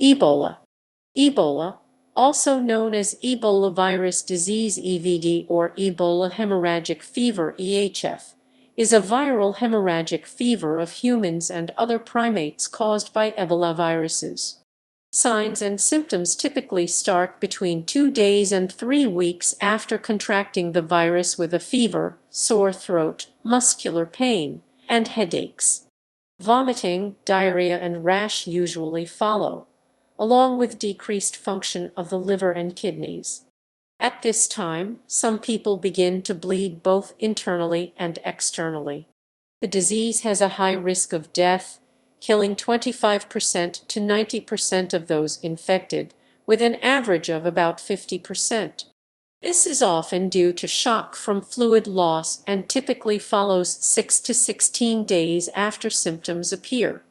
Ebola. Ebola, also known as Ebola virus disease (EVD) or Ebola hemorrhagic fever (EHF), is a viral hemorrhagic fever of humans and other primates caused by Ebola viruses. Signs and symptoms typically start between 2 days and 3 weeks after contracting the virus with a fever, sore throat, muscular pain, and headaches. Vomiting, diarrhea, and rash usually follow, along with decreased function of the liver and kidneys. At this time, some people begin to bleed both internally and externally. The disease has a high risk of death, killing 25% to 90% of those infected, with an average of about 50%. This is often due to shock from fluid loss and typically follows 6 to 16 days after symptoms appear.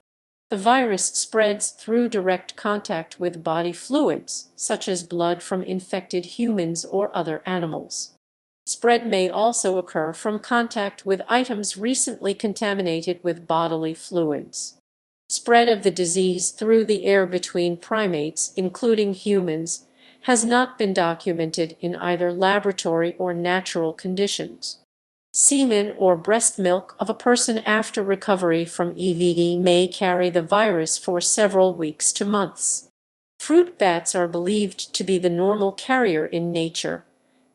The virus spreads through direct contact with body fluids, such as blood from infected humans or other animals. Spread may also occur from contact with items recently contaminated with bodily fluids. Spread of the disease through the air between primates, including humans, has not been documented in either laboratory or natural conditions. Semen or breast milk of a person after recovery from EVD may carry the virus for several weeks to months. Fruit bats are believed to be the normal carrier in nature,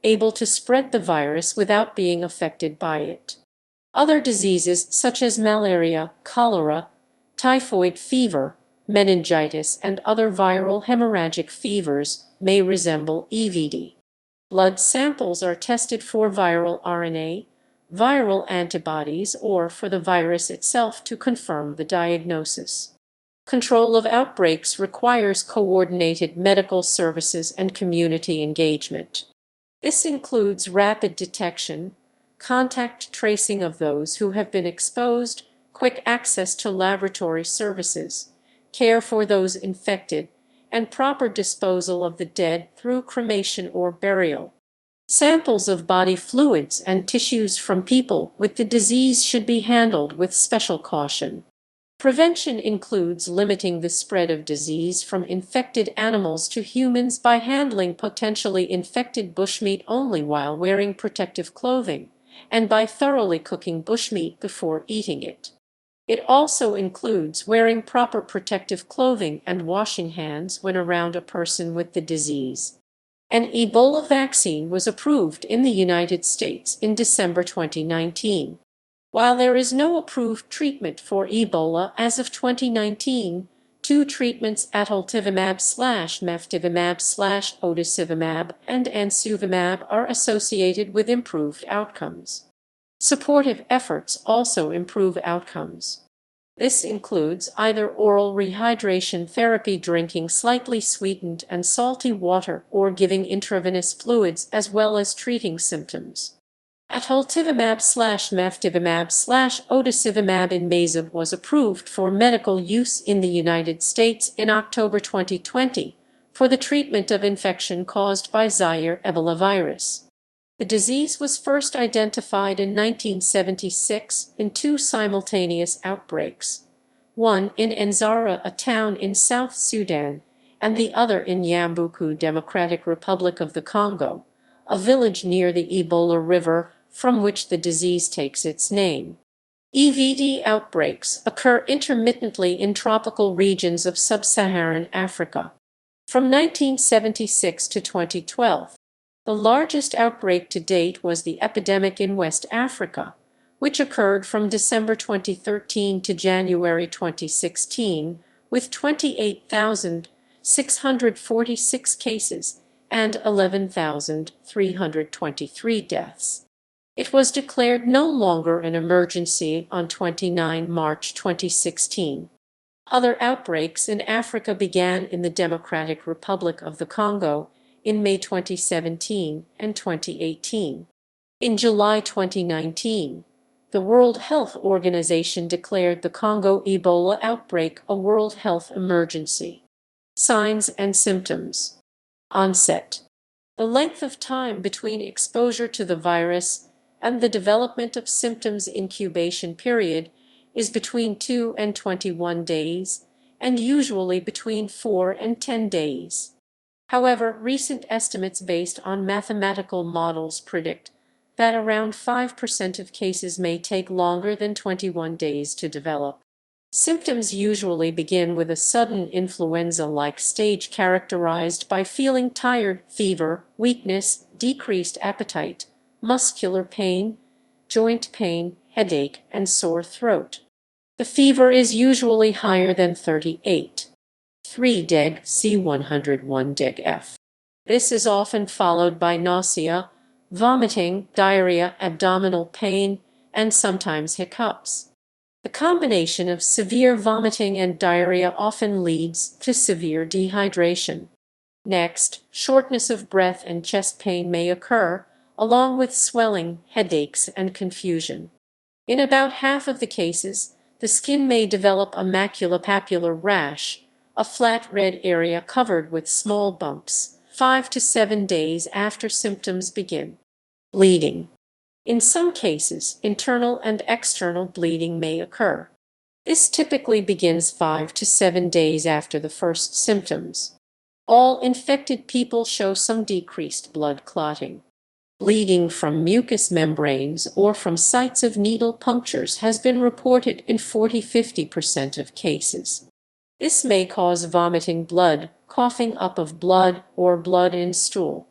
able to spread the virus without being affected by it. Other diseases such as malaria, cholera, typhoid fever, meningitis, and other viral hemorrhagic fevers may resemble EVD. Blood samples are tested for viral RNA, viral antibodies, or for the virus itself to confirm the diagnosis. Control of outbreaks requires coordinated medical services and community engagement. This includes rapid detection, contact tracing of those who have been exposed, quick access to laboratory services, care for those infected, and proper disposal of the dead through cremation or burial. Samples of body fluids and tissues from people with the disease should be handled with special caution. Prevention includes limiting the spread of disease from infected animals to humans by handling potentially infected bushmeat only while wearing protective clothing, and by thoroughly cooking bushmeat before eating it. It also includes wearing proper protective clothing and washing hands when around a person with the disease. An Ebola vaccine was approved in the United States in December 2019. While there is no approved treatment for Ebola as of 2019, 2 treatments, atoltivimab/meftivimab/otisivimab and ansuvimab, are associated with improved outcomes. Supportive efforts also improve outcomes. This includes either oral rehydration therapy, drinking slightly sweetened and salty water, or giving intravenous fluids, as well as treating symptoms. Atoltivimab/meftivimab/otisivimab invasive was approved for medical use in the United States in October 2020 for the treatment of infection caused by Zaire Ebola virus. The disease was first identified in 1976 in 2 simultaneous outbreaks, one in Nzara, a town in South Sudan, and the other in Yambuku, Democratic Republic of the Congo, a village near the Ebola River from which the disease takes its name. EVD outbreaks occur intermittently in tropical regions of sub-Saharan Africa. From 1976 to 2012, the largest outbreak to date was the epidemic in West Africa, which occurred from December 2013 to January 2016, with 28,646 cases and 11,323 deaths. It was declared no longer an emergency on 29 March 2016. Other outbreaks in Africa began in the Democratic Republic of the Congo in May 2017 and 2018. In July 2019, the World Health Organization declared the Congo Ebola outbreak a World Health Emergency. Signs and symptoms. Onset. The length of time between exposure to the virus and the development of symptoms incubation period is between 2 and 21 days, and usually between 4 and 10 days. However, recent estimates based on mathematical models predict that around 5% of cases may take longer than 21 days to develop. Symptoms usually begin with a sudden influenza-like stage characterized by feeling tired, fever, weakness, decreased appetite, muscular pain, joint pain, headache, and sore throat. The fever is usually higher than 38.3 deg C101 deg F. This is often followed by nausea, vomiting, diarrhea, abdominal pain, and sometimes hiccups. The combination of severe vomiting and diarrhea often leads to severe dehydration. Next, shortness of breath and chest pain may occur, along with swelling, headaches, and confusion. In about half of the cases, the skin may develop a maculopapular rash, a flat red area covered with small bumps, 5 to 7 days after symptoms begin. Bleeding. In some cases, internal and external bleeding may occur. This typically begins 5 to 7 days after the first symptoms. All infected people show some decreased blood clotting. Bleeding from mucous membranes or from sites of needle punctures has been reported in 40–50% of cases. This may cause vomiting blood, coughing up of blood, or blood in stool.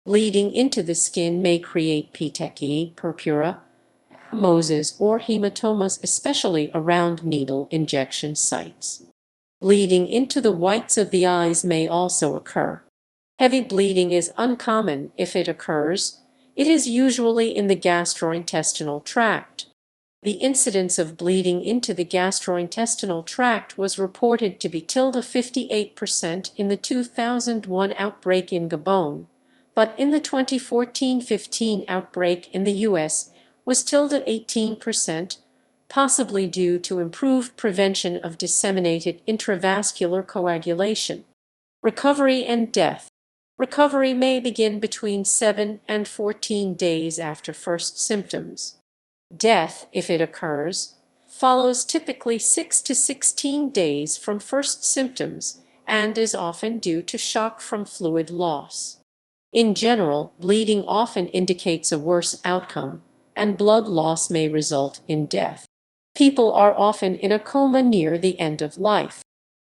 Bleeding into the skin may create petechiae, purpura, ecchymosis, or hematomas, especially around needle injection sites. Bleeding into the whites of the eyes may also occur. Heavy bleeding is uncommon if it occurs. It is usually in the gastrointestinal tract. The incidence of bleeding into the gastrointestinal tract was reported to be 58% in the 2001 outbreak in Gabon, but in the 2014–15 outbreak in the U.S. was 18%, possibly due to improved prevention of disseminated intravascular coagulation. Recovery and death. Recovery may begin between 7 and 14 days after first symptoms. Death, if it occurs, follows typically 6 to 16 days from first symptoms and is often due to shock from fluid loss. In general, bleeding often indicates a worse outcome, and blood loss may result in death. People are often in a coma near the end of life.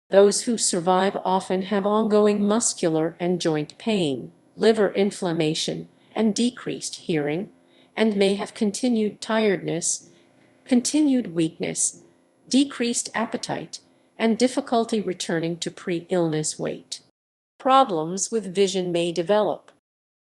Those who survive often have ongoing muscular and joint pain, liver inflammation, and decreased hearing, and may have continued tiredness, continued weakness, decreased appetite, and difficulty returning to pre-illness weight. Problems with vision may develop.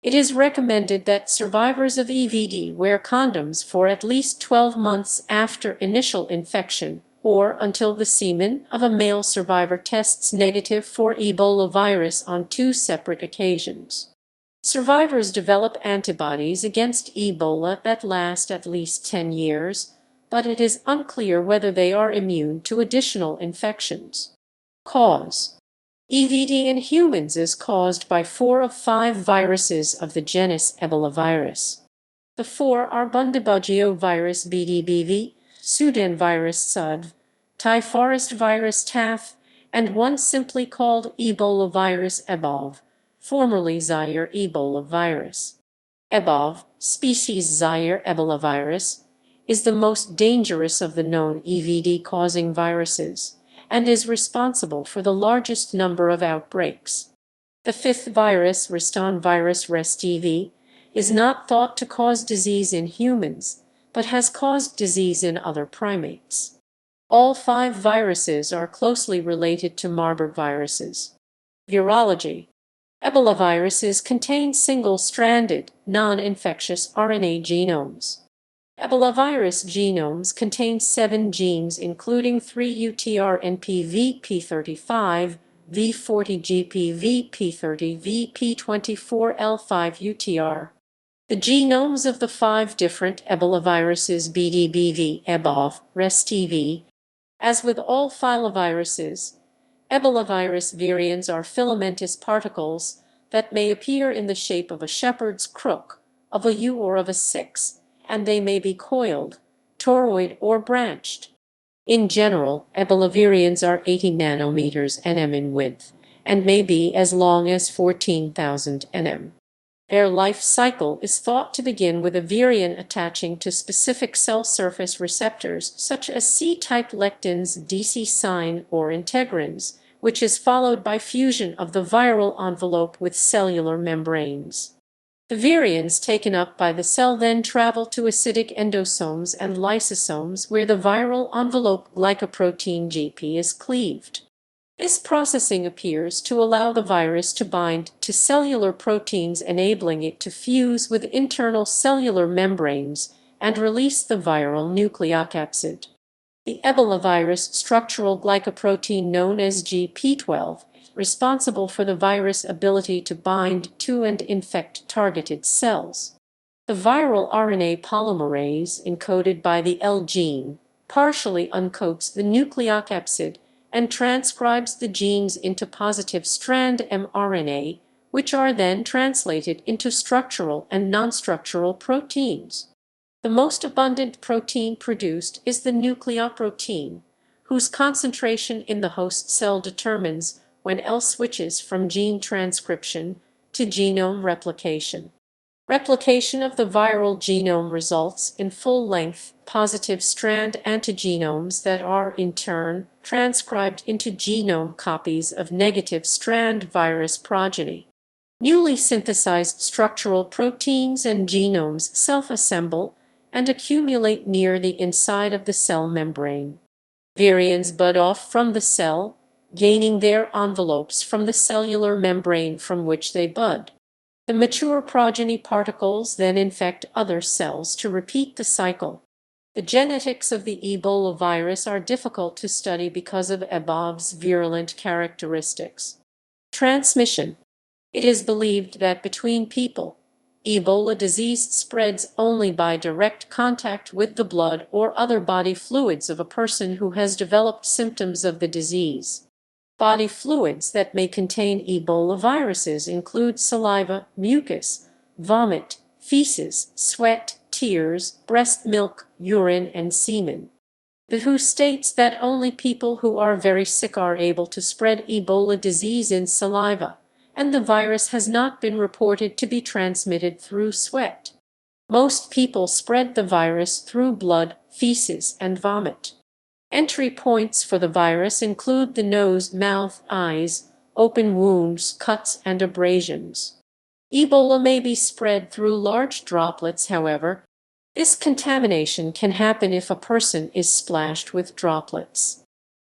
It is recommended that survivors of EVD wear condoms for at least 12 months after initial infection or until the semen of a male survivor tests negative for Ebola virus on 2 separate occasions. Survivors develop antibodies against Ebola that last at least 10 years, but it is unclear whether they are immune to additional infections. Cause. EVD in humans is caused by 4 of 5 viruses of the genus Ebola virus. The 4 are Bundibugyo virus BDBV, Sudan virus SUDV, Thai forest virus TAF, and one simply called Ebola virus EBOV, formerly Zaire Ebola virus. EBOV, species Zaire Ebola virus, is the most dangerous of the known EVD-causing viruses, and is responsible for the largest number of outbreaks. The 5th virus, Riston virus REST-EV, is not thought to cause disease in humans, but has caused disease in other primates. All 5 viruses are closely related to Marburg viruses. Virology. Ebola viruses contain single-stranded, non-infectious RNA genomes. Ebola virus genomes contain 7 genes including 3 UTR-NP-VP35, V40-GP, VP30, VP24L5 UTR. The genomes of the 5 different Ebola viruses BDBV, EBOV, REST-EV. As with all filoviruses, Ebola virus virions are filamentous particles that may appear in the shape of a shepherd's crook, of a U or of a 6, and they may be coiled, toroid, or branched. In general, Ebola virions are 80 nanometers nm in width and may be as long as 14,000 nm. Their life cycle is thought to begin with a virion attaching to specific cell surface receptors such as C-type lectins, DC-sign, or integrins, which is followed by fusion of the viral envelope with cellular membranes. The virions taken up by the cell then travel to acidic endosomes and lysosomes where the viral envelope glycoprotein GP is cleaved. This processing appears to allow the virus to bind to cellular proteins, enabling it to fuse with internal cellular membranes and release the viral nucleocapsid. The Ebola virus structural glycoprotein known as GP12, responsible for the virus' ability to bind to and infect targeted cells. The viral RNA polymerase, encoded by the L gene, partially uncoats the nucleocapsid and transcribes the genes into positive strand mRNA, which are then translated into structural and non-structural proteins. The most abundant protein produced is the nucleoprotein, whose concentration in the host cell determines when L switches from gene transcription to genome replication. Replication of the viral genome results in full-length, positive strand antigenomes that are, in turn, transcribed into genome copies of negative strand virus progeny. Newly synthesized structural proteins and genomes self-assemble and accumulate near the inside of the cell membrane. Virions bud off from the cell, gaining their envelopes from the cellular membrane from which they bud. The mature progeny particles then infect other cells to repeat the cycle. The genetics of the Ebola virus are difficult to study because of EBOV's virulent characteristics. Transmission. It is believed that between people, Ebola disease spreads only by direct contact with the blood or other body fluids of a person who has developed symptoms of the disease. Body fluids that may contain Ebola viruses include saliva, mucus, vomit, feces, sweat, tears, breast milk, urine, and semen. The WHO states that only people who are very sick are able to spread Ebola disease in saliva, and the virus has not been reported to be transmitted through sweat. Most people spread the virus through blood, feces, and vomit. Entry points for the virus include the nose, mouth, eyes, open wounds, cuts, and abrasions. Ebola may be spread through large droplets, however. This contamination can happen if a person is splashed with droplets.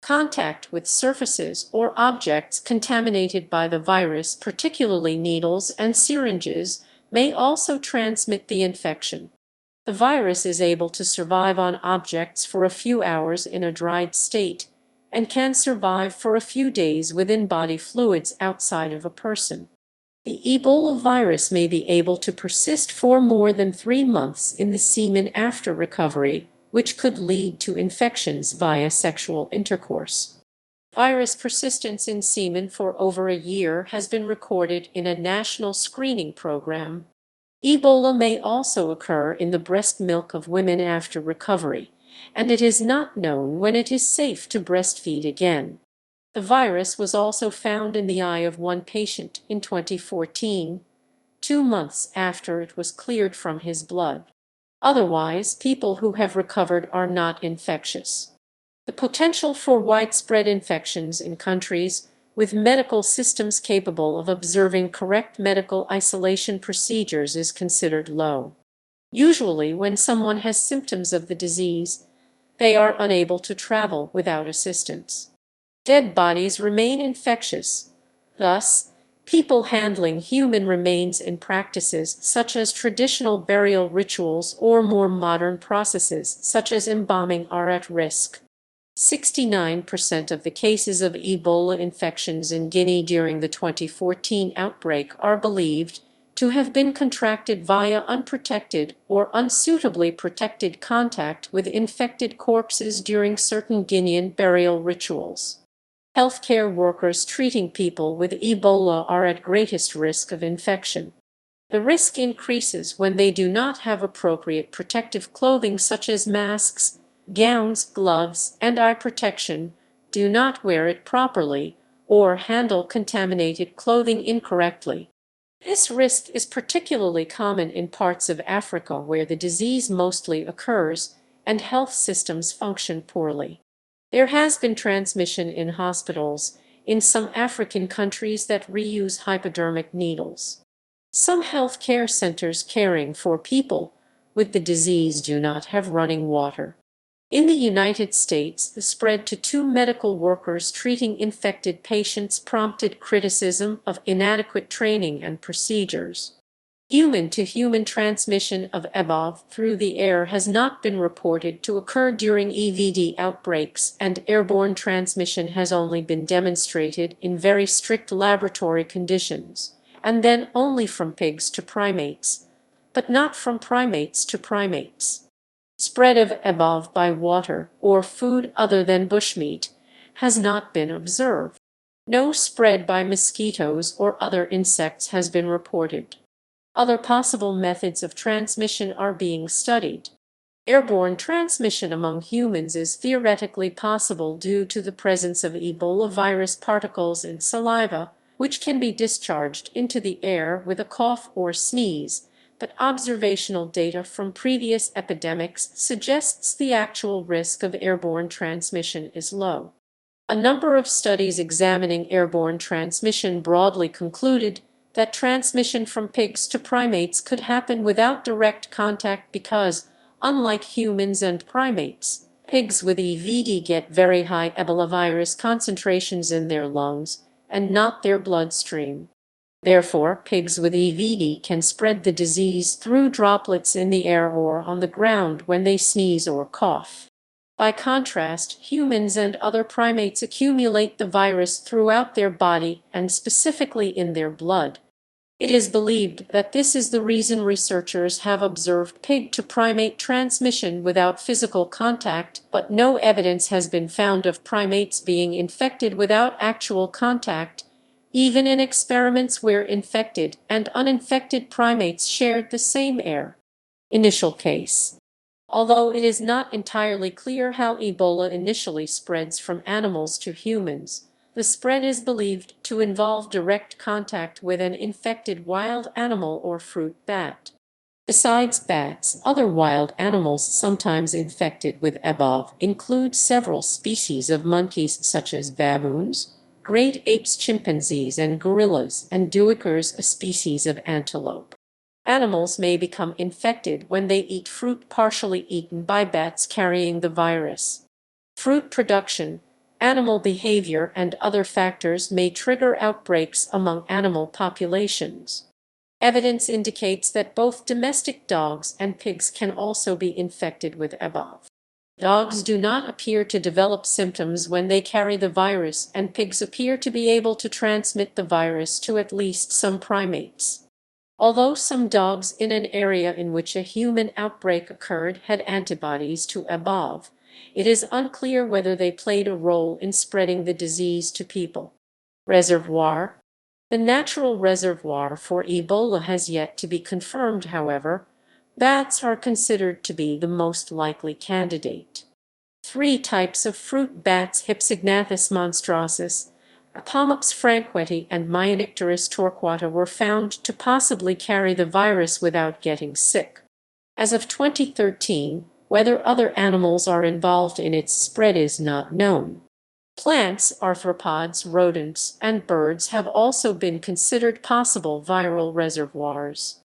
Contact with surfaces or objects contaminated by the virus, particularly needles and syringes, may also transmit the infection. The virus is able to survive on objects for a few hours in a dried state and can survive for a few days within body fluids outside of a person. The Ebola virus may be able to persist for more than 3 months in the semen after recovery, which could lead to infections via sexual intercourse. Virus persistence in semen for over a year has been recorded in a national screening program. Ebola may also occur in the breast milk of women after recovery, and it is not known when it is safe to breastfeed again. The virus was also found in the eye of one patient in 2014, 2 months after it was cleared from his blood. Otherwise, people who have recovered are not infectious. The potential for widespread infections in countries with medical systems capable of observing correct medical isolation procedures is considered low. Usually, when someone has symptoms of the disease, they are unable to travel without assistance. Dead bodies remain infectious. Thus, people handling human remains in practices such as traditional burial rituals or more modern processes such as embalming are at risk. 69% of the cases of Ebola infections in Guinea during the 2014 outbreak are believed to have been contracted via unprotected or unsuitably protected contact with infected corpses during certain Guinean burial rituals. Healthcare workers treating people with Ebola are at greatest risk of infection. The risk increases when they do not have appropriate protective clothing such as masks, gowns, gloves, and eye protection, do not wear it properly, or handle contaminated clothing incorrectly. This risk is particularly common in parts of Africa where the disease mostly occurs and health systems function poorly. There has been transmission in hospitals in some African countries that reuse hypodermic needles. Some healthcare centers caring for people with the disease do not have running water. In the United States, the spread to two medical workers treating infected patients prompted criticism of inadequate training and procedures. Human-to-human transmission of Ebola through the air has not been reported to occur during EVD outbreaks, and airborne transmission has only been demonstrated in very strict laboratory conditions, and then only from pigs to primates, but not from primates to primates. Spread of Ebola by water or food other than bushmeat has not been observed. No spread by mosquitoes or other insects has been reported. Other possible methods of transmission are being studied. Airborne transmission among humans is theoretically possible due to the presence of Ebola virus particles in saliva, which can be discharged into the air with a cough or sneeze, but observational data from previous epidemics suggests the actual risk of airborne transmission is low. A number of studies examining airborne transmission broadly concluded that transmission from pigs to primates could happen without direct contact because, unlike humans and primates, pigs with EVD get very high Ebola virus concentrations in their lungs and not their bloodstream. Therefore, pigs with EVD can spread the disease through droplets in the air or on the ground when they sneeze or cough. By contrast, humans and other primates accumulate the virus throughout their body and specifically in their blood. It is believed that this is the reason researchers have observed pig-to-primate transmission without physical contact, but no evidence has been found of primates being infected without actual contact, even in experiments where infected and uninfected primates shared the same air. Initial case. Although it is not entirely clear how Ebola initially spreads from animals to humans, the spread is believed to involve direct contact with an infected wild animal or fruit bat. Besides bats, other wild animals sometimes infected with Ebola include several species of monkeys such as baboons, great apes, chimpanzees, and gorillas, and duikers, a species of antelope. Animals may become infected when they eat fruit partially eaten by bats carrying the virus. Fruit production, animal behavior, and other factors may trigger outbreaks among animal populations. Evidence indicates that both domestic dogs and pigs can also be infected with Ebola. Dogs do not appear to develop symptoms when they carry the virus, and pigs appear to be able to transmit the virus to at least some primates. Although some dogs in an area in which a human outbreak occurred had antibodies to Ebola, it is unclear whether they played a role in spreading the disease to people. Reservoir. The natural reservoir for Ebola has yet to be confirmed, however. Bats are considered to be the most likely candidate. 3 types of fruit bats, Hypsignathus monstrosus, Pomops franquetti, and Myonicterus torquata, were found to possibly carry the virus without getting sick. As of 2013, whether other animals are involved in its spread is not known. Plants, arthropods, rodents, and birds have also been considered possible viral reservoirs.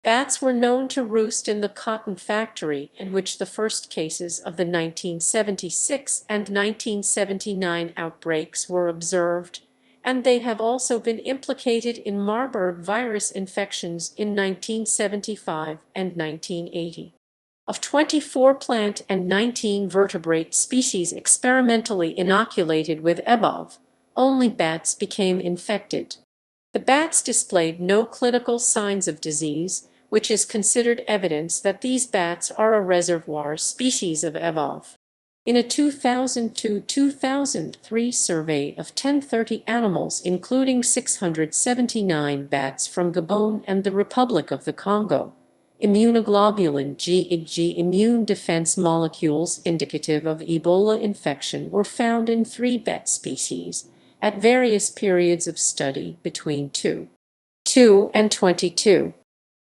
Bats were known to roost in the cotton factory in which the first cases of the 1976 and 1979 outbreaks were observed, and they have also been implicated in Marburg virus infections in 1975 and 1980. Of 24 plant and 19 vertebrate species experimentally inoculated with Ebola, only bats became infected. The bats displayed no clinical signs of disease, which is considered evidence that these bats are a reservoir species of Ebola. In a 2002-2003 survey of 1030 animals, including 679 bats from Gabon and the Republic of the Congo, Immunoglobulin G, Ig, immune defense molecules indicative of Ebola infection were found in 3 bat species at various periods of study between 2 and 22.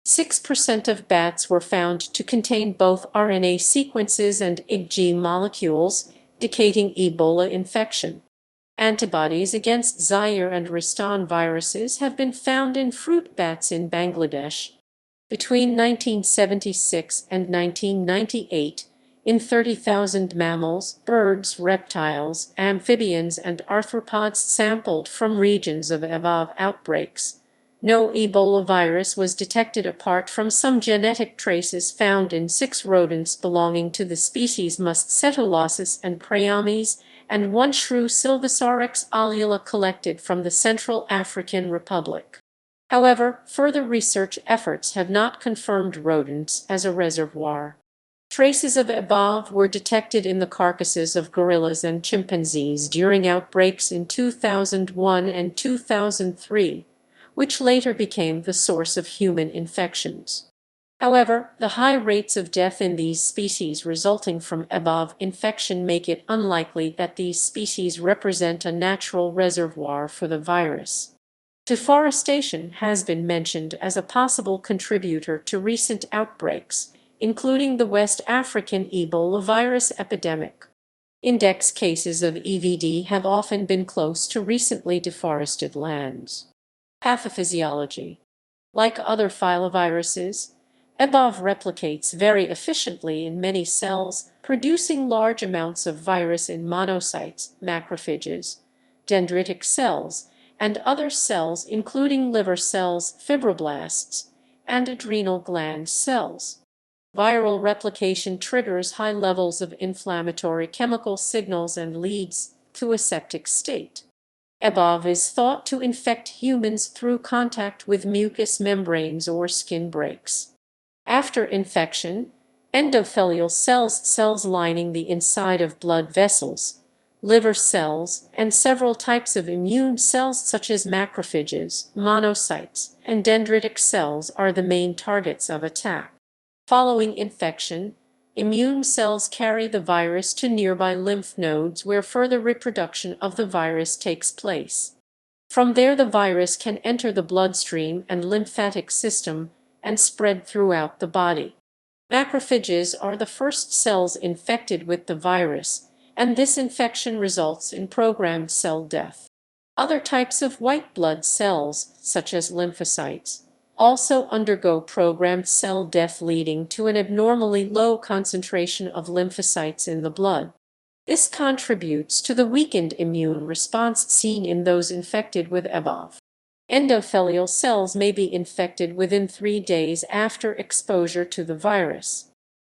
6% of bats were found to contain both RNA sequences and Ig molecules, indicating Ebola infection. Antibodies against Zaire and Ristan viruses have been found in fruit bats in Bangladesh between 1976 and 1998 in 30,000 mammals, birds, reptiles, amphibians, and arthropods sampled from regions of EBOV outbreaks. No Ebola virus was detected apart from some genetic traces found in 6 rodents belonging to the species Muscetolossus and Praomys, and 1 shrew Sylvosaurus alula collected from the Central African Republic. However, further research efforts have not confirmed rodents as a reservoir. Traces of EBOV were detected in the carcasses of gorillas and chimpanzees during outbreaks in 2001 and 2003, which later became the source of human infections. However, the high rates of death in these species resulting from EBOV infection make it unlikely that these species represent a natural reservoir for the virus. Deforestation has been mentioned as a possible contributor to recent outbreaks, including the West African Ebola virus epidemic. Index cases of EVD have often been close to recently deforested lands. Pathophysiology. Like other filoviruses, EBOV replicates very efficiently in many cells, producing large amounts of virus in monocytes, macrophages, dendritic cells, and other cells including liver cells, fibroblasts, and adrenal gland cells. Viral replication triggers high levels of inflammatory chemical signals and leads to a septic state. EBOV is thought to infect humans through contact with mucous membranes or skin breaks. After infection, endothelial cells lining the inside of blood vessels, liver cells, and several types of immune cells such as macrophages, monocytes, and dendritic cells are the main targets of attack. Following infection, immune cells carry the virus to nearby lymph nodes where further reproduction of the virus takes place. From there, the virus can enter the bloodstream and lymphatic system and spread throughout the body. Macrophages are the first cells infected with the virus, and this infection results in programmed cell death. Other types of white blood cells, such as lymphocytes, also undergo programmed cell death, leading to an abnormally low concentration of lymphocytes in the blood. This contributes to the weakened immune response seen in those infected with EBOV. Endothelial cells may be infected within 3 days after exposure to the virus.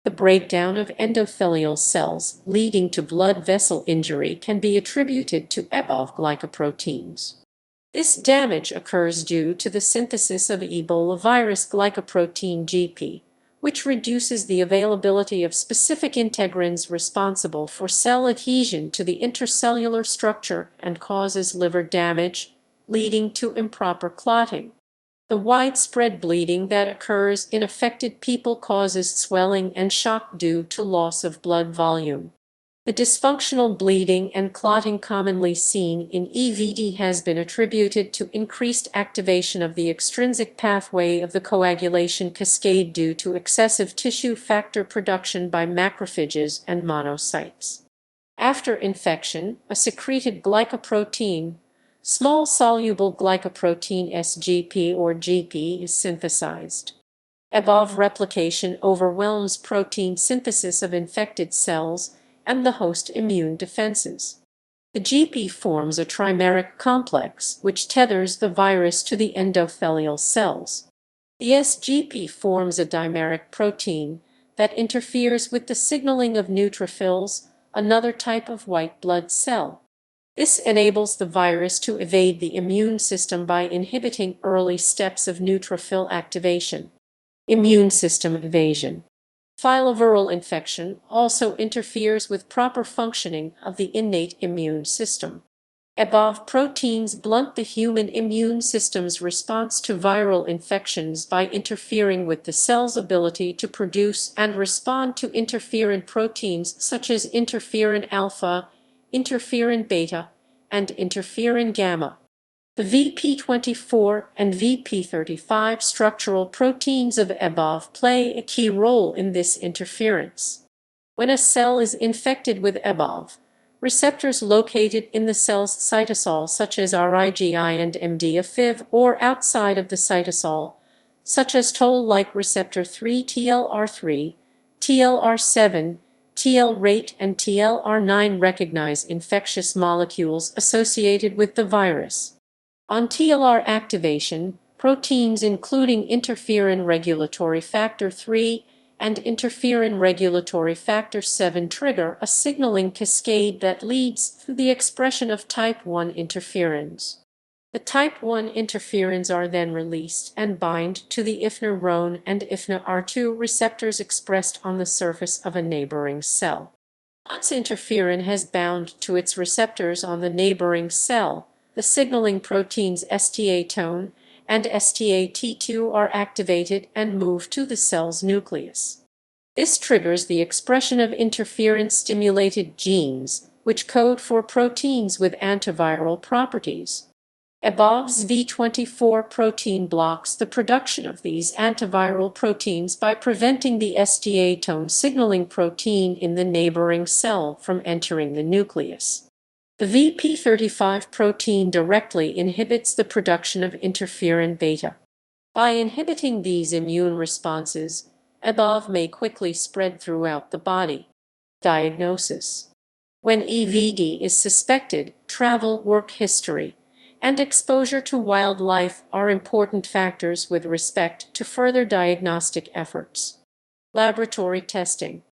The breakdown of endothelial cells leading to blood vessel injury can be attributed to EBOV glycoproteins. This damage occurs due to the synthesis of Ebola virus glycoprotein GP, which reduces the availability of specific integrins responsible for cell adhesion to the intercellular structure and causes liver damage, leading to improper clotting. The widespread bleeding that occurs in affected people causes swelling and shock due to loss of blood volume. The dysfunctional bleeding and clotting commonly seen in EVD has been attributed to increased activation of the extrinsic pathway of the coagulation cascade due to excessive tissue factor production by macrophages and monocytes. After infection, a secreted glycoprotein, small soluble glycoprotein SGP or GP, is synthesized. EBOV replication overwhelms protein synthesis of infected cells and the host immune defenses. The GP forms a trimeric complex which tethers the virus to the endothelial cells. The SGP forms a dimeric protein that interferes with the signaling of neutrophils, another type of white blood cell. This enables the virus to evade the immune system by inhibiting early steps of neutrophil activation. Immune system evasion. Filoviral infection also interferes with proper functioning of the innate immune system. EBOV proteins blunt the human immune system's response to viral infections by interfering with the cell's ability to produce and respond to interferon proteins such as interferon alpha, interferon beta, and interferon gamma. The VP24 and VP35 structural proteins of EBOV play a key role in this interference. When a cell is infected with EBOV, receptors located in the cell's cytosol such as RIGI and MDA5 or outside of the cytosol, such as toll-like receptor 3 TLR3, TLR7, TL-rate and TLR9 recognize infectious molecules associated with the virus. On TLR activation, proteins including interferon regulatory factor 3 and interferon regulatory factor 7 trigger a signaling cascade that leads to the expression of type 1 interferons. The type 1 interferons are then released and bind to the IFNA-RONE and IFNA-R2 receptors expressed on the surface of a neighboring cell. Once interferon has bound to its receptors on the neighboring cell, the signaling proteins STA-tone and STA-T2 are activated and move to the cell's nucleus. This triggers the expression of interferon-stimulated genes, which code for proteins with antiviral properties. EBOV's V24 protein blocks the production of these antiviral proteins by preventing the STA-tone signaling protein in the neighboring cell from entering the nucleus. The VP35 protein directly inhibits the production of interferon beta. By inhibiting these immune responses, EBOV may quickly spread throughout the body. Diagnosis: when EVD is suspected, travel, work history, and exposure to wildlife are important factors with respect to further diagnostic efforts. Laboratory testing.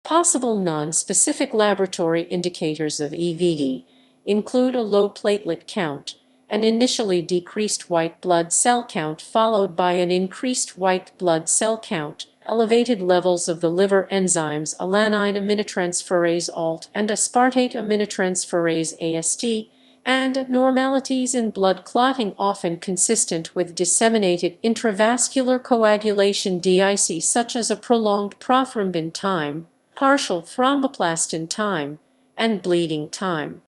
Possible non-specific laboratory indicators of EVD include a low platelet count, an initially decreased white blood cell count followed by an increased white blood cell count, elevated levels of the liver enzymes alanine aminotransferase ALT and aspartate aminotransferase AST, and abnormalities in blood clotting often consistent with disseminated intravascular coagulation DIC such as a prolonged prothrombin time, partial thromboplastin time, and bleeding time.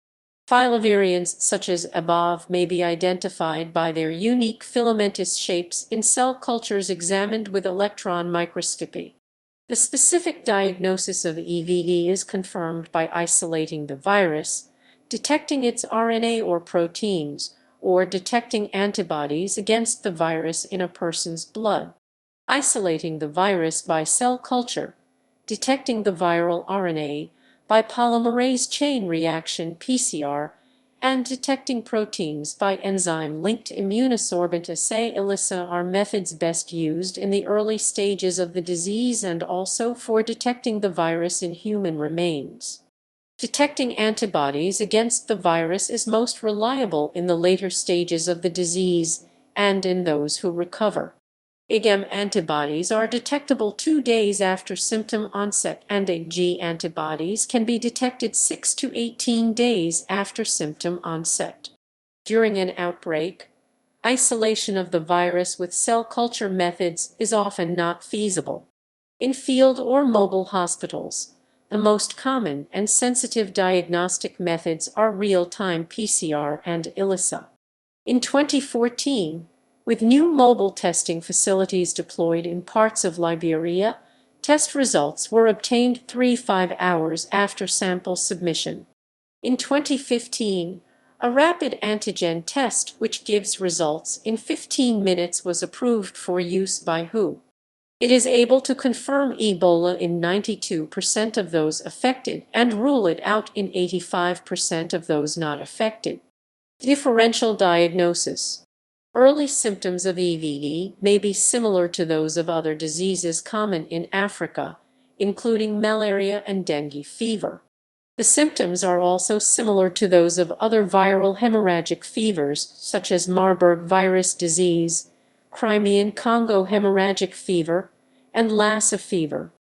Filovariants such as EBOV may be identified by their unique filamentous shapes in cell cultures examined with electron microscopy. The specific diagnosis of EVD is confirmed by isolating the virus, detecting its RNA or proteins, or detecting antibodies against the virus in a person's blood. Isolating the virus by cell culture, detecting the viral RNA by polymerase chain reaction (PCR), and detecting proteins by enzyme-linked immunosorbent assay (ELISA) are methods best used in the early stages of the disease and also for detecting the virus in human remains. Detecting antibodies against the virus is most reliable in the later stages of the disease and in those who recover. IgM antibodies are detectable 2 days after symptom onset, and IgG antibodies can be detected 6 to 18 days after symptom onset. During an outbreak, isolation of the virus with cell culture methods is often not feasible. In field or mobile hospitals, the most common and sensitive diagnostic methods are real-time PCR and ELISA. In 2014, with new mobile testing facilities deployed in parts of Liberia, test results were obtained 3–5 hours after sample submission. In 2015, a rapid antigen test which gives results in 15 minutes was approved for use by WHO. It is able to confirm Ebola in 92% of those affected and rule it out in 85% of those not affected. Differential diagnosis. Early symptoms of EVD may be similar to those of other diseases common in Africa, including malaria and dengue fever. The symptoms are also similar to those of other viral hemorrhagic fevers, such as Marburg virus disease, Crimean Congo hemorrhagic fever, and Lassa fever.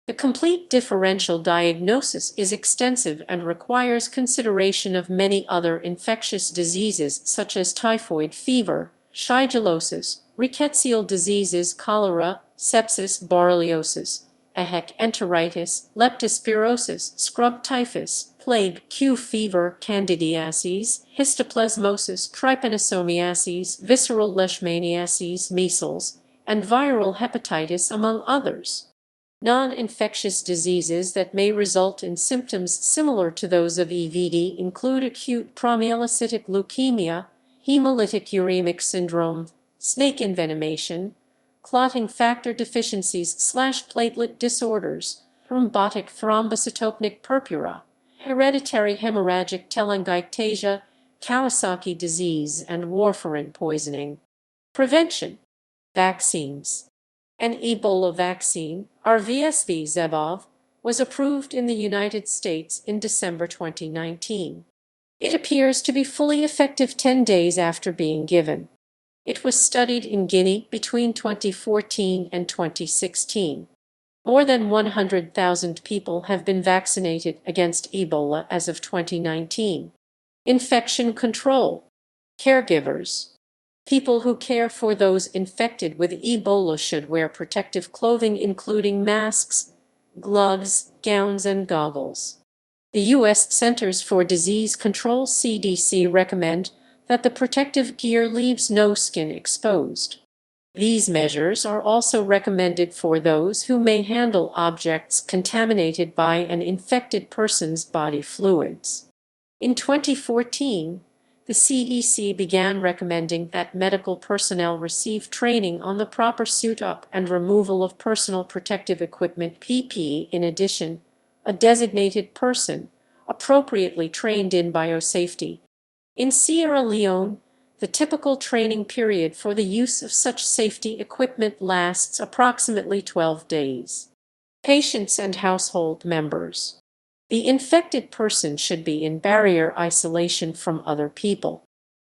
The complete differential diagnosis is extensive and requires consideration of many other infectious diseases such as typhoid fever, shigellosis, rickettsial diseases, cholera, sepsis, borreliosis, EHEC enteritis, leptospirosis, scrub typhus, plague, Q fever, candidiasis, histoplasmosis, trypanosomiasis, visceral leishmaniasis, measles, and viral hepatitis, among others. Non-infectious diseases that may result in symptoms similar to those of EVD include acute promyelocytic leukemia, hemolytic uremic syndrome, snake envenomation, clotting factor deficiencies/platelet disorders, thrombotic thrombocytopenic purpura, hereditary hemorrhagic telangiectasia, Kawasaki disease, and warfarin poisoning. Prevention. Vaccines. An Ebola vaccine, RSV-Zevov, was approved in the United States in December 2019. It appears to be fully effective 10 days after being given. It was studied in Guinea between 2014 and 2016. More than 100,000 people have been vaccinated against Ebola as of 2019. Infection control. Caregivers. People who care for those infected with Ebola should wear protective clothing including masks, gloves, gowns, and goggles. The U.S. Centers for Disease Control (CDC) recommend that the protective gear leaves no skin exposed. These measures are also recommended for those who may handle objects contaminated by an infected person's body fluids. In 2014, the CDC began recommending that medical personnel receive training on the proper suit-up and removal of personal protective equipment (PPE). In addition, a designated person, appropriately trained in biosafety. In Sierra Leone, the typical training period for the use of such safety equipment lasts approximately 12 days. Patients and household members. The infected person should be in barrier isolation from other people.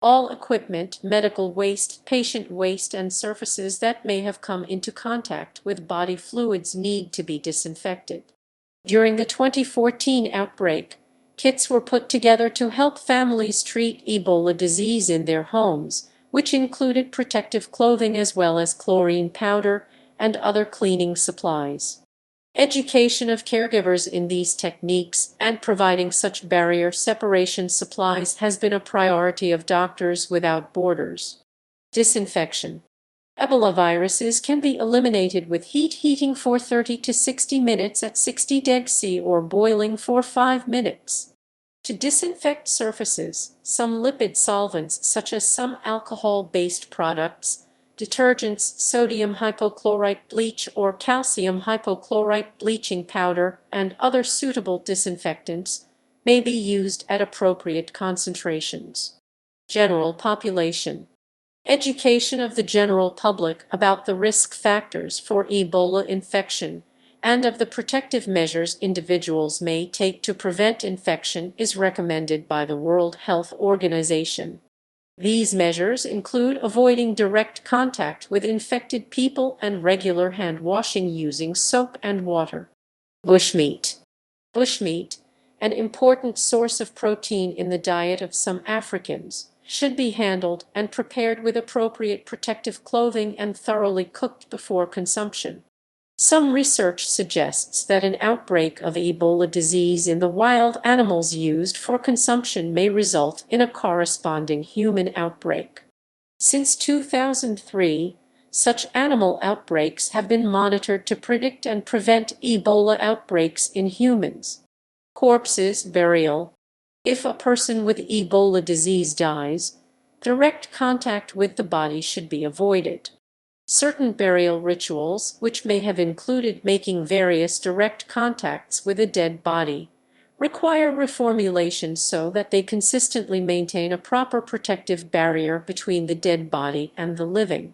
All equipment, medical waste, patient waste, and surfaces that may have come into contact with body fluids need to be disinfected. During the 2014 outbreak, kits were put together to help families treat Ebola disease in their homes, which included protective clothing as well as chlorine powder and other cleaning supplies. Education of caregivers in these techniques and providing such barrier separation supplies has been a priority of Doctors Without Borders. Disinfection. Ebola viruses can be eliminated with heating for 30 to 60 minutes at 60 degrees C or boiling for 5 minutes. To disinfect surfaces, some lipid solvents such as some alcohol-based products, detergents, sodium hypochlorite bleach or calcium hypochlorite bleaching powder, and other suitable disinfectants may be used at appropriate concentrations. General population. Education of the general public about the risk factors for Ebola infection and of the protective measures individuals may take to prevent infection is recommended by the World Health Organization. These measures include avoiding direct contact with infected people and regular hand washing using soap and water. Bushmeat. Bushmeat, an important source of protein in the diet of some Africans, should be handled and prepared with appropriate protective clothing and thoroughly cooked before consumption. Some research suggests that an outbreak of Ebola disease in the wild animals used for consumption may result in a corresponding human outbreak. Since 2003, such animal outbreaks have been monitored to predict and prevent Ebola outbreaks in humans. Corpses burial. If a person with Ebola disease dies, direct contact with the body should be avoided. Certain burial rituals, which may have included making various direct contacts with a dead body, require reformulation so that they consistently maintain a proper protective barrier between the dead body and the living.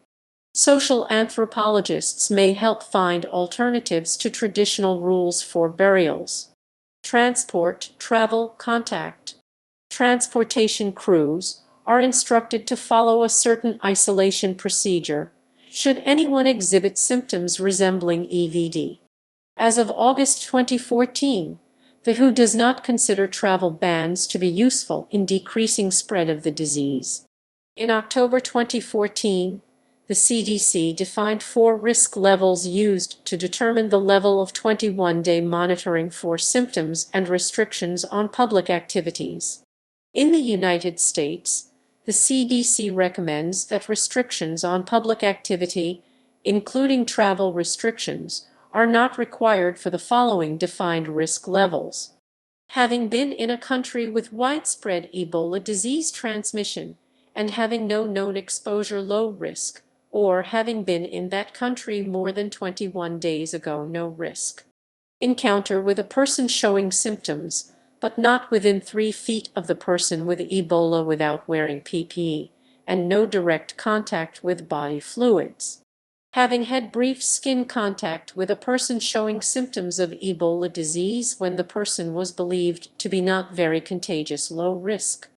Social anthropologists may help find alternatives to traditional rules for burials. Transport, travel, contact. Transportation crews are instructed to follow a certain isolation procedure should anyone exhibit symptoms resembling EVD. As of August 2014, the WHO does not consider travel bans to be useful in decreasing spread of the disease. In October 2014, the CDC defined 4 risk levels used to determine the level of 21-day monitoring for symptoms and restrictions on public activities. In the United States, the CDC recommends that restrictions on public activity, including travel restrictions, are not required for the following defined risk levels: having been in a country with widespread Ebola disease transmission and having no known exposure, low risk, or having been in that country more than 21 days ago, no risk. Encounter with a person showing symptoms, but not within 3 feet of the person with Ebola without wearing PPE, and no direct contact with body fluids. Having had brief skin contact with a person showing symptoms of Ebola disease when the person was believed to be not very contagious, low risk.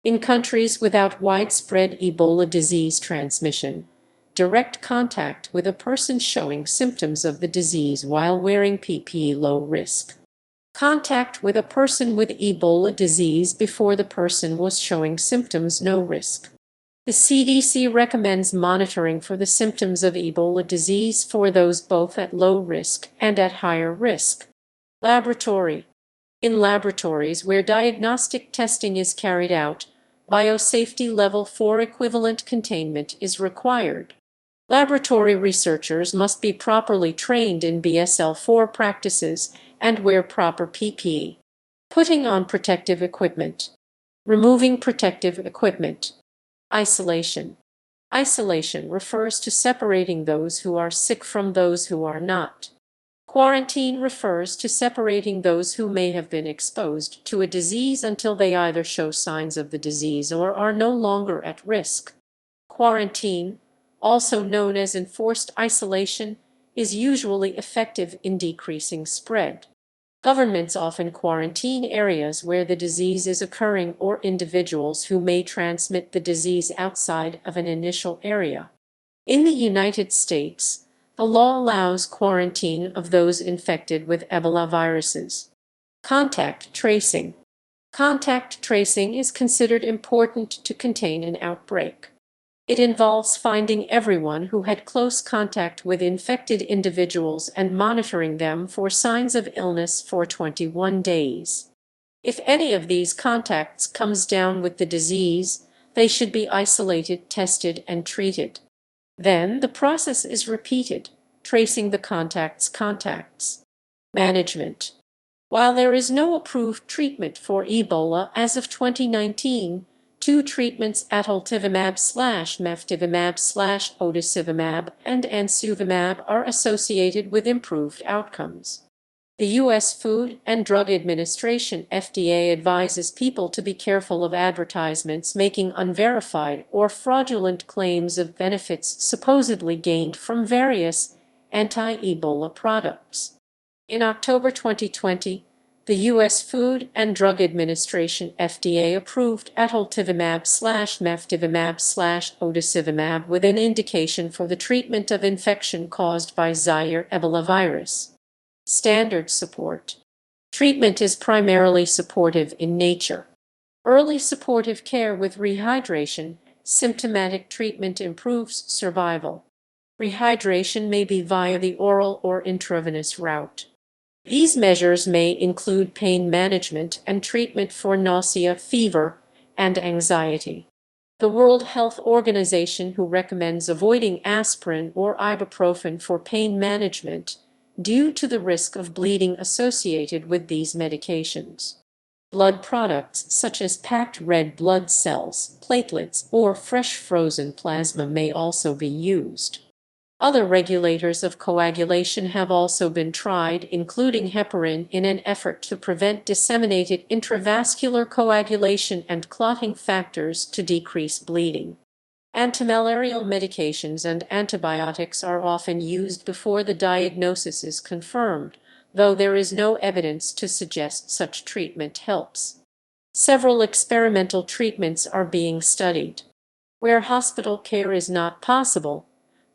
In countries without widespread Ebola disease transmission, direct contact with a person showing symptoms of the disease while wearing PPE, low risk. Contact with a person with Ebola disease before the person was showing symptoms, no risk. The CDC recommends monitoring for the symptoms of Ebola disease for those both at low risk and at higher risk. Laboratory. In laboratories where diagnostic testing is carried out, biosafety level 4 equivalent containment is required. Laboratory researchers must be properly trained in BSL-4 practices and wear proper PPE. Putting on protective equipment. Removing protective equipment. Isolation. Isolation refers to separating those who are sick from those who are not. Quarantine refers to separating those who may have been exposed to a disease until they either show signs of the disease or are no longer at risk. Quarantine, also known as enforced isolation, is usually effective in decreasing spread. Governments often quarantine areas where the disease is occurring or individuals who may transmit the disease outside of an initial area. In the United States, the law allows quarantine of those infected with Ebola viruses. Contact tracing. Contact tracing is considered important to contain an outbreak. It involves finding everyone who had close contact with infected individuals and monitoring them for signs of illness for 21 days. If any of these contacts comes down with the disease, they should be isolated, tested, and treated. Then the process is repeated, tracing the contacts. Management. While there is no approved treatment for Ebola as of 2019, 2 treatments, atoltivimab/meftivimab/otisivimab and ansuvimab, are associated with improved outcomes. The U.S. Food and Drug Administration (FDA) advises people to be careful of advertisements making unverified or fraudulent claims of benefits supposedly gained from various anti-Ebola products. In October 2020, the U.S. Food and Drug Administration (FDA) approved atoltivimab/meftivimab/otisivimab with an indication for the treatment of infection caused by Zaire Ebola virus. Standard support. Treatment is primarily supportive in nature. Early supportive care with rehydration. Symptomatic treatment improves survival. Rehydration may be via the oral or intravenous route. These measures may include pain management and treatment for nausea, fever, and anxiety. The World Health Organization, WHO recommends avoiding aspirin or ibuprofen for pain management due to the risk of bleeding associated with these medications. Blood products such as packed red blood cells, platelets, or fresh frozen plasma may also be used. Other regulators of coagulation have also been tried, including heparin, in an effort to prevent disseminated intravascular coagulation and clotting factors to decrease bleeding. Antimalarial medications and antibiotics are often used before the diagnosis is confirmed, though there is no evidence to suggest such treatment helps. Several experimental treatments are being studied. Where hospital care is not possible,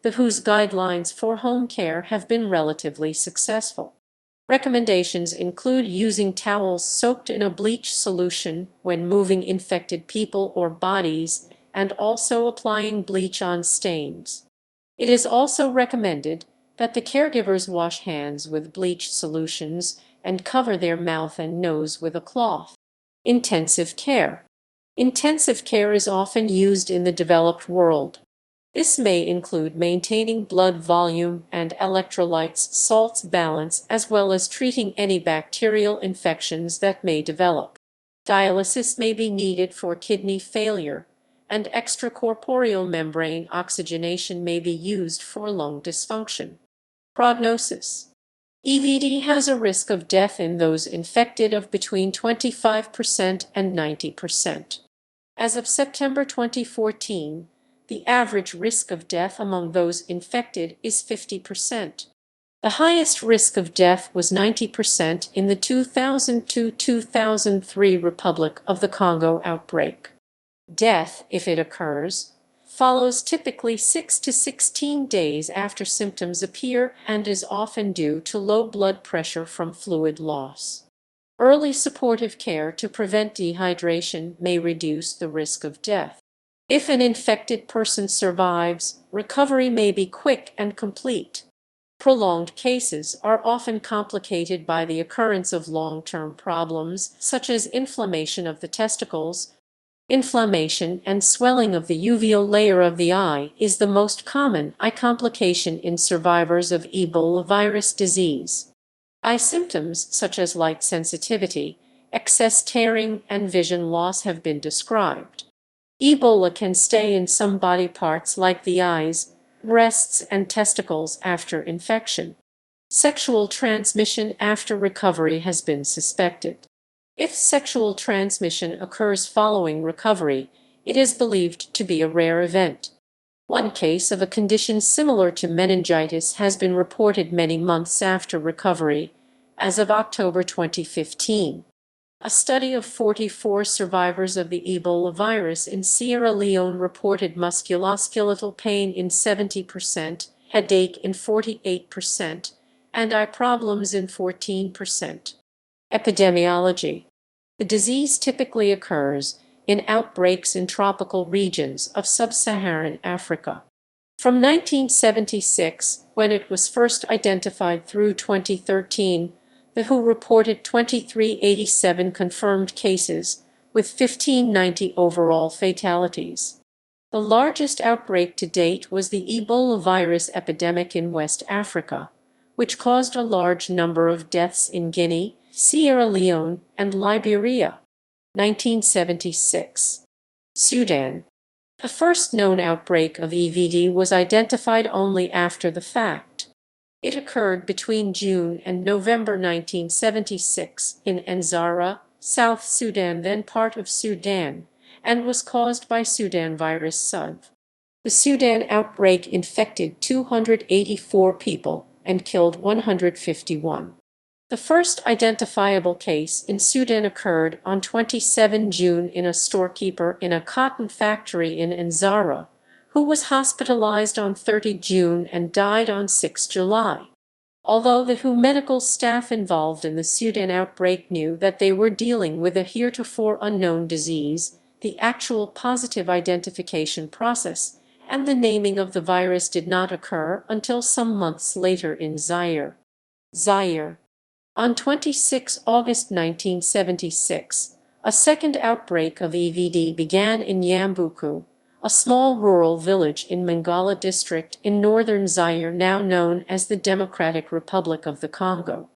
the WHO's guidelines for home care have been relatively successful. Recommendations include using towels soaked in a bleach solution when moving infected people or bodies, and also applying bleach on stains. It is also recommended that the caregivers wash hands with bleach solutions and cover their mouth and nose with a cloth. Intensive care. Intensive care is often used in the developed world. This may include maintaining blood volume and electrolytes salts balance, as well as treating any bacterial infections that may develop. Dialysis may be needed for kidney failure, and extracorporeal membrane oxygenation may be used for lung dysfunction. Prognosis. EVD has a risk of death in those infected of between 25% and 90%. As of September 2014, the average risk of death among those infected is 50%. The highest risk of death was 90% in the 2002-2003 Republic of the Congo outbreak. Death, if it occurs, follows typically 6 to 16 days after symptoms appear and is often due to low blood pressure from fluid loss. Early supportive care to prevent dehydration may reduce the risk of death. If an infected person survives, recovery may be quick and complete. Prolonged cases are often complicated by the occurrence of long-term problems, such as inflammation of the testicles. Inflammation and swelling of the uveal layer of the eye is the most common eye complication in survivors of Ebola virus disease. Eye symptoms such as light sensitivity, excess tearing, and vision loss have been described. Ebola can stay in some body parts like the eyes, breasts, and testicles after infection. Sexual transmission after recovery has been suspected. If sexual transmission occurs following recovery, it is believed to be a rare event. One case of a condition similar to meningitis has been reported many months after recovery, as of October 2015. A study of 44 survivors of the Ebola virus in Sierra Leone reported musculoskeletal pain in 70%, headache in 48%, and eye problems in 14%. Epidemiology. The disease typically occurs in outbreaks in tropical regions of sub-Saharan Africa. From 1976, when it was first identified, through 2013, the WHO reported 2387 confirmed cases, with 1590 overall fatalities. The largest outbreak to date was the Ebola virus epidemic in West Africa, which caused a large number of deaths in Guinea, Sierra Leone, and Liberia. 1976. Sudan. The first known outbreak of EVD was identified only after the fact. It occurred between June and November 1976 in Nzara, South Sudan, then part of Sudan, and was caused by Sudan virus SUV. The Sudan outbreak infected 284 people and killed 151. The first identifiable case in Sudan occurred on 27 June in a storekeeper in a cotton factory in Nzara, who was hospitalized on 30 June and died on 6 July. Although the WHO medical staff involved in the Sudan outbreak knew that they were dealing with a heretofore unknown disease, the actual positive identification process and the naming of the virus did not occur until some months later in Zaire. On 26 August 1976, a second outbreak of EVD began in Yambuku, a small rural village in Mangala district in northern Zaire, now known as the Democratic Republic of the Congo.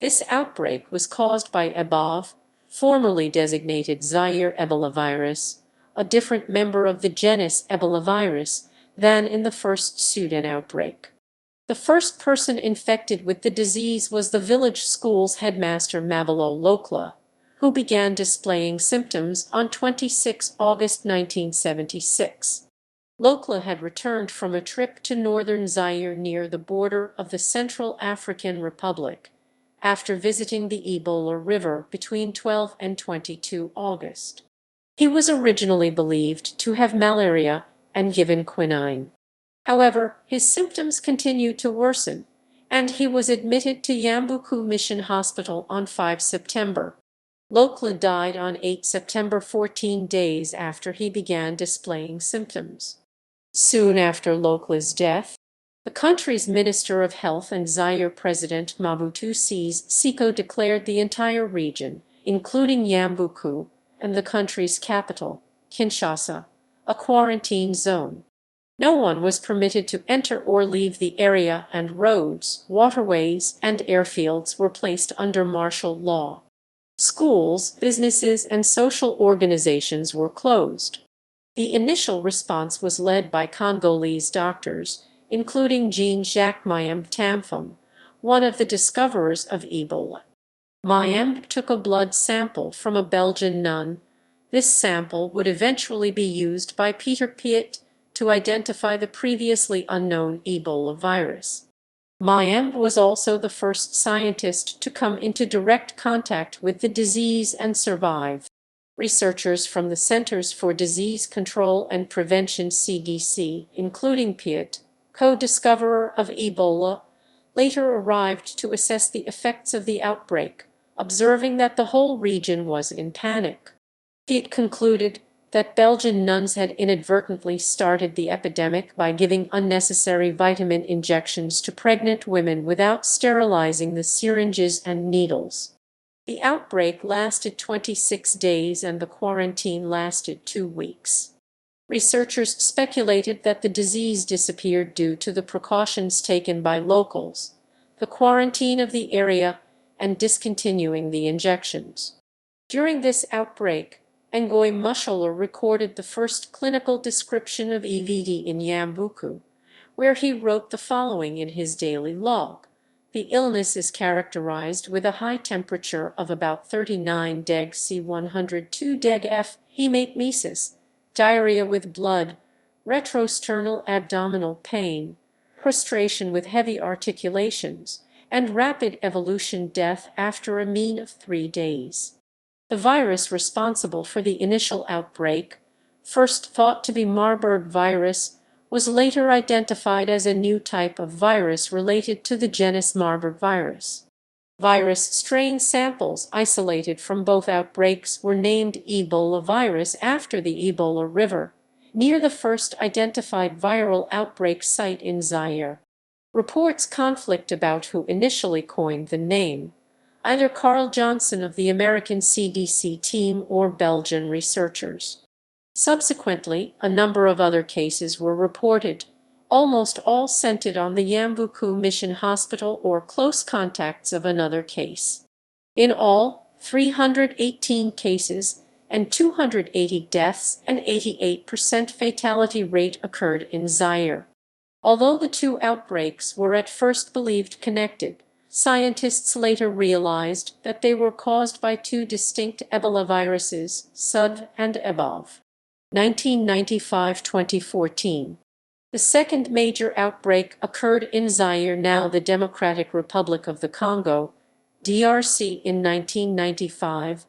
This outbreak was caused by Ebola, formerly designated Zaire Ebola virus, a different member of the genus Ebola virus than in the first Sudan outbreak. The first person infected with the disease was the village school's headmaster Mabelo Lokla, who began displaying symptoms on 26 August 1976. Lokla had returned from a trip to northern Zaire near the border of the Central African Republic, after visiting the Ebola River between 12 and 22 August. He was originally believed to have malaria and given quinine. However, his symptoms continued to worsen, and he was admitted to Yambuku Mission Hospital on 5 September. Lokla died on 8 September, 14 days after he began displaying symptoms. Soon after Lokla's death, the country's Minister of Health and Zaire President Mobutu Sese Seko declared the entire region, including Yambuku and the country's capital, Kinshasa, a quarantine zone. No one was permitted to enter or leave the area, and roads, waterways, and airfields were placed under martial law. Schools, businesses, and social organizations were closed. The initial response was led by Congolese doctors, including Jean-Jacques Mayembe Tampham, one of the discoverers of Ebola. Mayembe took a blood sample from a Belgian nun. This sample would eventually be used by Peter Piot to identify the previously unknown Ebola virus. Mayembe was also the first scientist to come into direct contact with the disease and survive. Researchers from the Centers for Disease Control and Prevention (CDC), including Piot, co-discoverer of Ebola, later arrived to assess the effects of the outbreak, observing that the whole region was in panic. Piot concluded that Belgian nuns had inadvertently started the epidemic by giving unnecessary vitamin injections to pregnant women without sterilizing the syringes and needles. The outbreak lasted 26 days and the quarantine lasted 2 weeks. Researchers speculated that the disease disappeared due to the precautions taken by locals, the quarantine of the area, and discontinuing the injections. During this outbreak, Ngoy Mushola recorded the first clinical description of EVD in Yambuku, where he wrote the following in his daily log. The illness is characterized with a high temperature of about 39 deg C 102 deg F, hematemesis, diarrhea with blood, retrosternal abdominal pain, prostration with heavy articulations, and rapid evolution death after a mean of 3 days. The virus responsible for the initial outbreak, first thought to be Marburg virus, was later identified as a new type of virus related to the genus Marburg virus. Virus strain samples isolated from both outbreaks were named Ebola virus after the Ebola River, near the first identified viral outbreak site in Zaire. Reports conflict about who initially coined the name, either Carl Johnson of the American CDC team or Belgian researchers. Subsequently, a number of other cases were reported, almost all centered on the Yambuku Mission Hospital or close contacts of another case. In all, 318 cases and 280 deaths and 88% fatality rate occurred in Zaire. Although the two outbreaks were at first believed connected, scientists later realized that they were caused by two distinct Ebola viruses, SUD and EBOV. 1995–2014. The second major outbreak occurred in Zaire, now the Democratic Republic of the Congo, DRC, in 1995,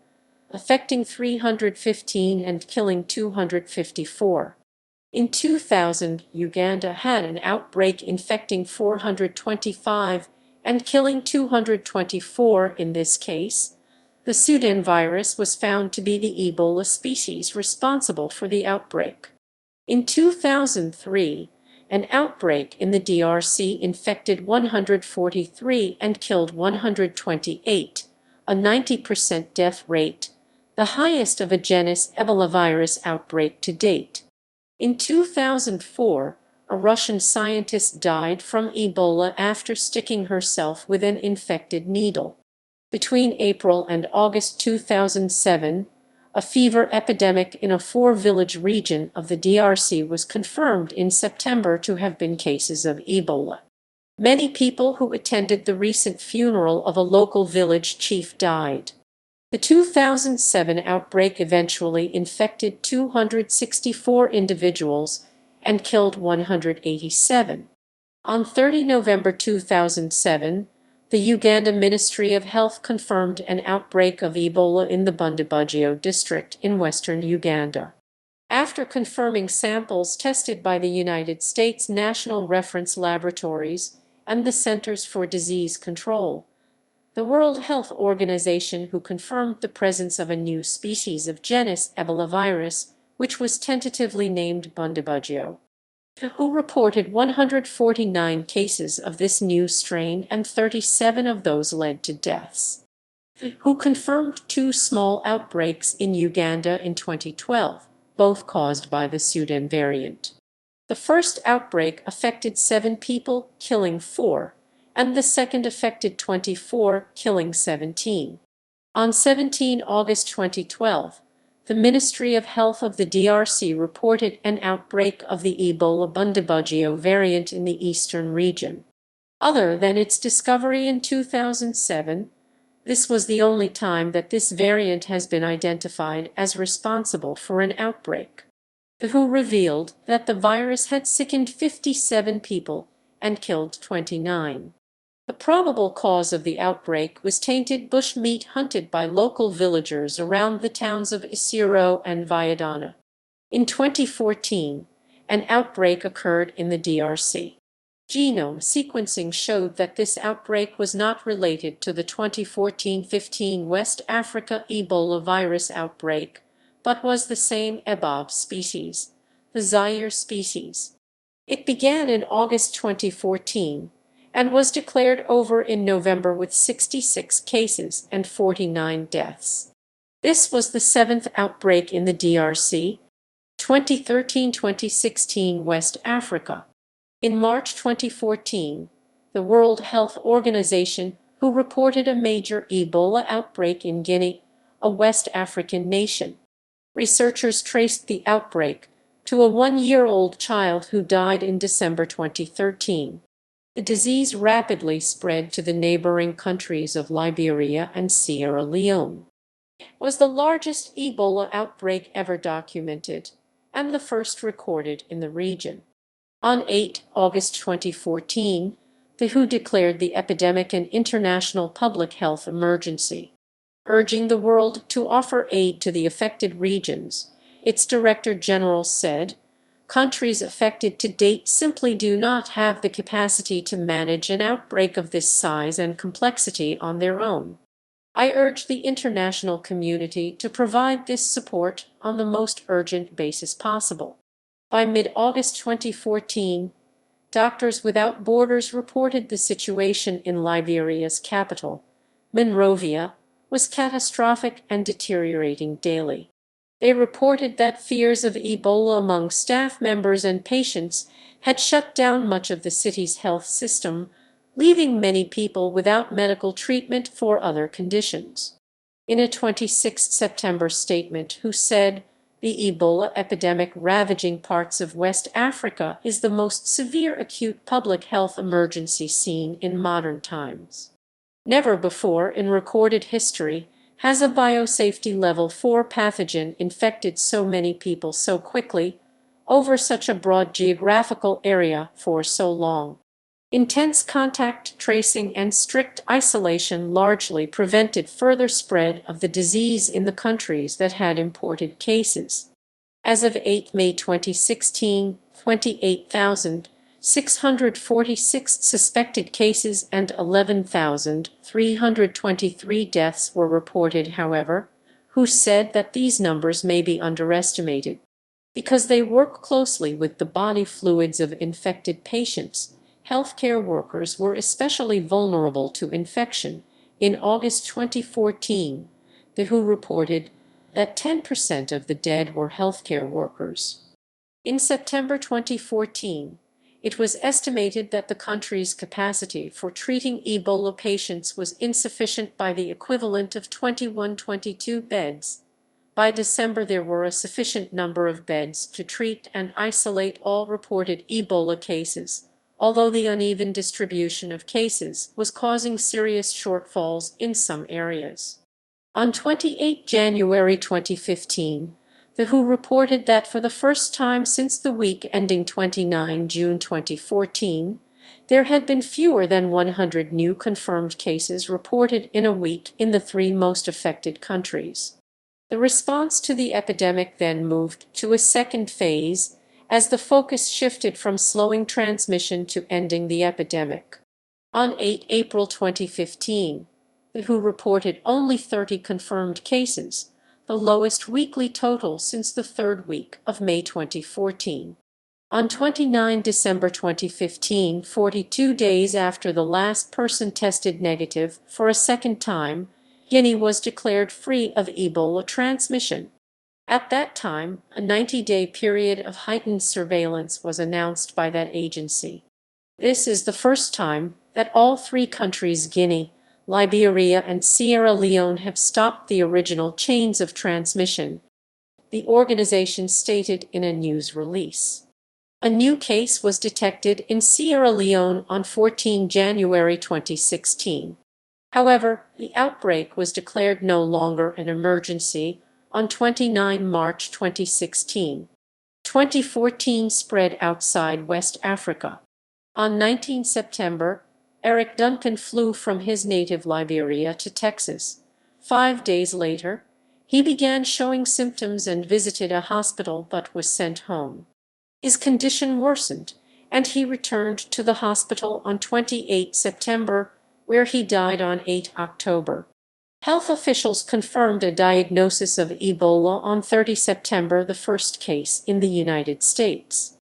affecting 315 and killing 254. In 2000, Uganda had an outbreak infecting 425 and killing 224. In this case, the Sudan virus was found to be the Ebola species responsible for the outbreak. In 2003, an outbreak in the DRC infected 143 and killed 128, a 90% death rate, the highest of a genus Ebola virus outbreak to date. In 2004, a Russian scientist died from Ebola after sticking herself with an infected needle. Between April and August 2007, a fever epidemic in a 4-village region of the DRC was confirmed in September to have been cases of Ebola. Many people who attended the recent funeral of a local village chief died. The 2007 outbreak eventually infected 264 individuals and killed 187. On 30 November 2007, the Uganda Ministry of Health confirmed an outbreak of Ebola in the Bundibugyo district in western Uganda. After confirming samples tested by the United States National Reference Laboratories and the Centers for Disease Control, the World Health Organization, who confirmed the presence of a new species of genus Ebola virus, which was tentatively named Bundibugyo, who reported 149 cases of this new strain and 37 of those led to deaths, who confirmed two small outbreaks in Uganda in 2012, both caused by the Sudan variant. The first outbreak affected 7 people, killing 4, and the second affected 24, killing 17. On 17 August 2012, the Ministry of Health of the DRC reported an outbreak of the Ebola Bundibugyo variant in the eastern region. Other than its discovery in 2007, this was the only time that this variant has been identified as responsible for an outbreak. The WHO revealed that the virus had sickened 57 people and killed 29. The probable cause of the outbreak was tainted bush meat hunted by local villagers around the towns of Isiro and Viadana. In 2014, an outbreak occurred in the DRC. Genome sequencing showed that this outbreak was not related to the 2014-15 West Africa Ebola virus outbreak, but was the same EBOV species, the Zaire species. It began in August 2014 and was declared over in November with 66 cases and 49 deaths. This was the 7th outbreak in the DRC, 2013-2016 West Africa. In March 2014, the World Health Organization, who reported a major Ebola outbreak in Guinea, a West African nation. Researchers traced the outbreak to a 1-year-old child who died in December 2013. The disease rapidly spread to the neighboring countries of Liberia and Sierra Leone. It was the largest Ebola outbreak ever documented, and the first recorded in the region. On 8 August 2014, the WHO declared the epidemic an international public health emergency, urging the world to offer aid to the affected regions. Its Director General said, "Countries affected to date simply do not have the capacity to manage an outbreak of this size and complexity on their own. I urge the international community to provide this support on the most urgent basis possible." By mid-August 2014, Doctors Without Borders reported the situation in Liberia's capital, Monrovia, was catastrophic and deteriorating daily. They reported that fears of Ebola among staff members and patients had shut down much of the city's health system, leaving many people without medical treatment for other conditions. In a 26 September statement, WHO said, "The Ebola epidemic ravaging parts of West Africa is the most severe acute public health emergency seen in modern times. Never before in recorded history has a biosafety level 4 pathogen infected so many people so quickly, over such a broad geographical area for so long. Intense contact tracing and strict isolation largely prevented further spread of the disease in the countries that had imported cases. As of 8 May 2016, 28,646 suspected cases and 11,323 deaths were reported, however, WHO said that these numbers may be underestimated. Because they work closely with the body fluids of infected patients, healthcare workers were especially vulnerable to infection. In August 2014, the WHO reported that 10% of the dead were healthcare workers. In September 2014, it was estimated that the country's capacity for treating Ebola patients was insufficient by the equivalent of 21-22 beds. By December, there were a sufficient number of beds to treat and isolate all reported Ebola cases, although the uneven distribution of cases was causing serious shortfalls in some areas. On 28 January 2015, the WHO reported that for the first time since the week ending 29 June 2014, there had been fewer than 100 new confirmed cases reported in a week in the 3 most affected countries. The response to the epidemic then moved to a second phase, as the focus shifted from slowing transmission to ending the epidemic. On 8 April 2015, the WHO reported only 30 confirmed cases, the lowest weekly total since the third week of May 2014. On 29 December 2015, 42 days after the last person tested negative for a second time, Guinea was declared free of Ebola transmission. At that time, a 90-day period of heightened surveillance was announced by that agency. This is the first time that all three countries, Guinea, Liberia, and Sierra Leone, have stopped the original chains of transmission, the organization stated in a news release. A new case was detected in Sierra Leone on 14 January 2016. However, the outbreak was declared no longer an emergency on 29 March 2016. 2014 spread outside West Africa. On 19 September, Eric Duncan flew from his native Liberia to Texas. 5 days later, he began showing symptoms and visited a hospital but was sent home. His condition worsened, and he returned to the hospital on 28 September, where he died on 8 October. Health officials confirmed a diagnosis of Ebola on 30 September, the first case in the United States.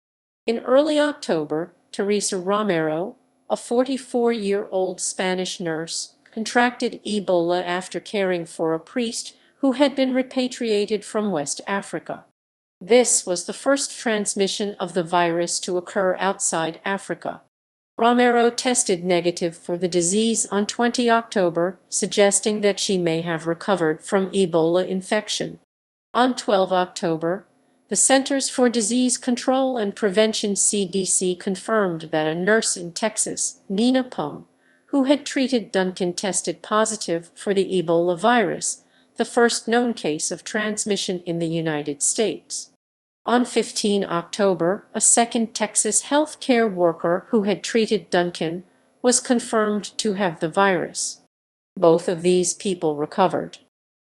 In early October, Teresa Romero, a 44-year-old Spanish nurse, contracted Ebola after caring for a priest who had been repatriated from West Africa. This was the first transmission of the virus to occur outside Africa. Romero tested negative for the disease on 20 October, suggesting that she may have recovered from Ebola infection. On 12 October, the Centers for Disease Control and Prevention (CDC) confirmed that a nurse in Texas, Nina Pum, who had treated Duncan, tested positive for the Ebola virus, the first known case of transmission in the United States. On 15 October, a second Texas health care worker who had treated Duncan was confirmed to have the virus. Both of these people recovered.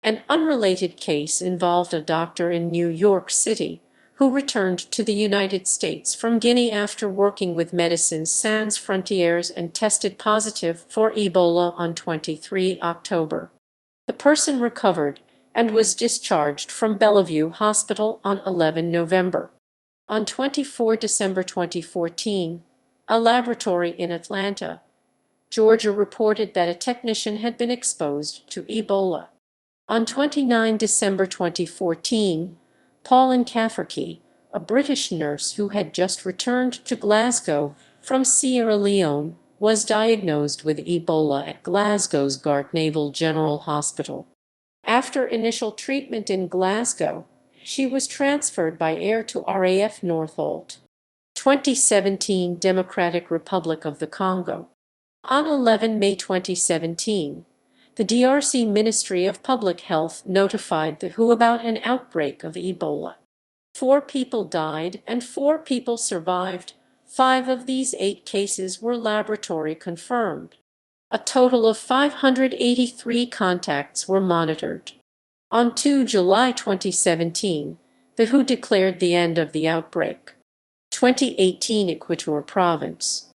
An unrelated case involved a doctor in New York City who returned to the United States from Guinea after working with Médecins Sans Frontières and tested positive for Ebola on 23 October. The person recovered and was discharged from Bellevue Hospital on 11 November. On 24 December 2014, a laboratory in Atlanta, Georgia, reported that a technician had been exposed to Ebola. On 29 December 2014, Pauline Cafferkey, a British nurse who had just returned to Glasgow from Sierra Leone, was diagnosed with Ebola at Glasgow's Gartnavel General Hospital. After initial treatment in Glasgow, she was transferred by air to RAF Northolt. 2017 Democratic Republic of the Congo. On 11 May 2017, the DRC Ministry of Public Health notified the WHO about an outbreak of Ebola. 4 people died and 4 people survived. 5 of these 8 cases were laboratory confirmed. A total of 583 contacts were monitored. On 2 July 2017, the WHO declared the end of the outbreak. 2018 Equator Province.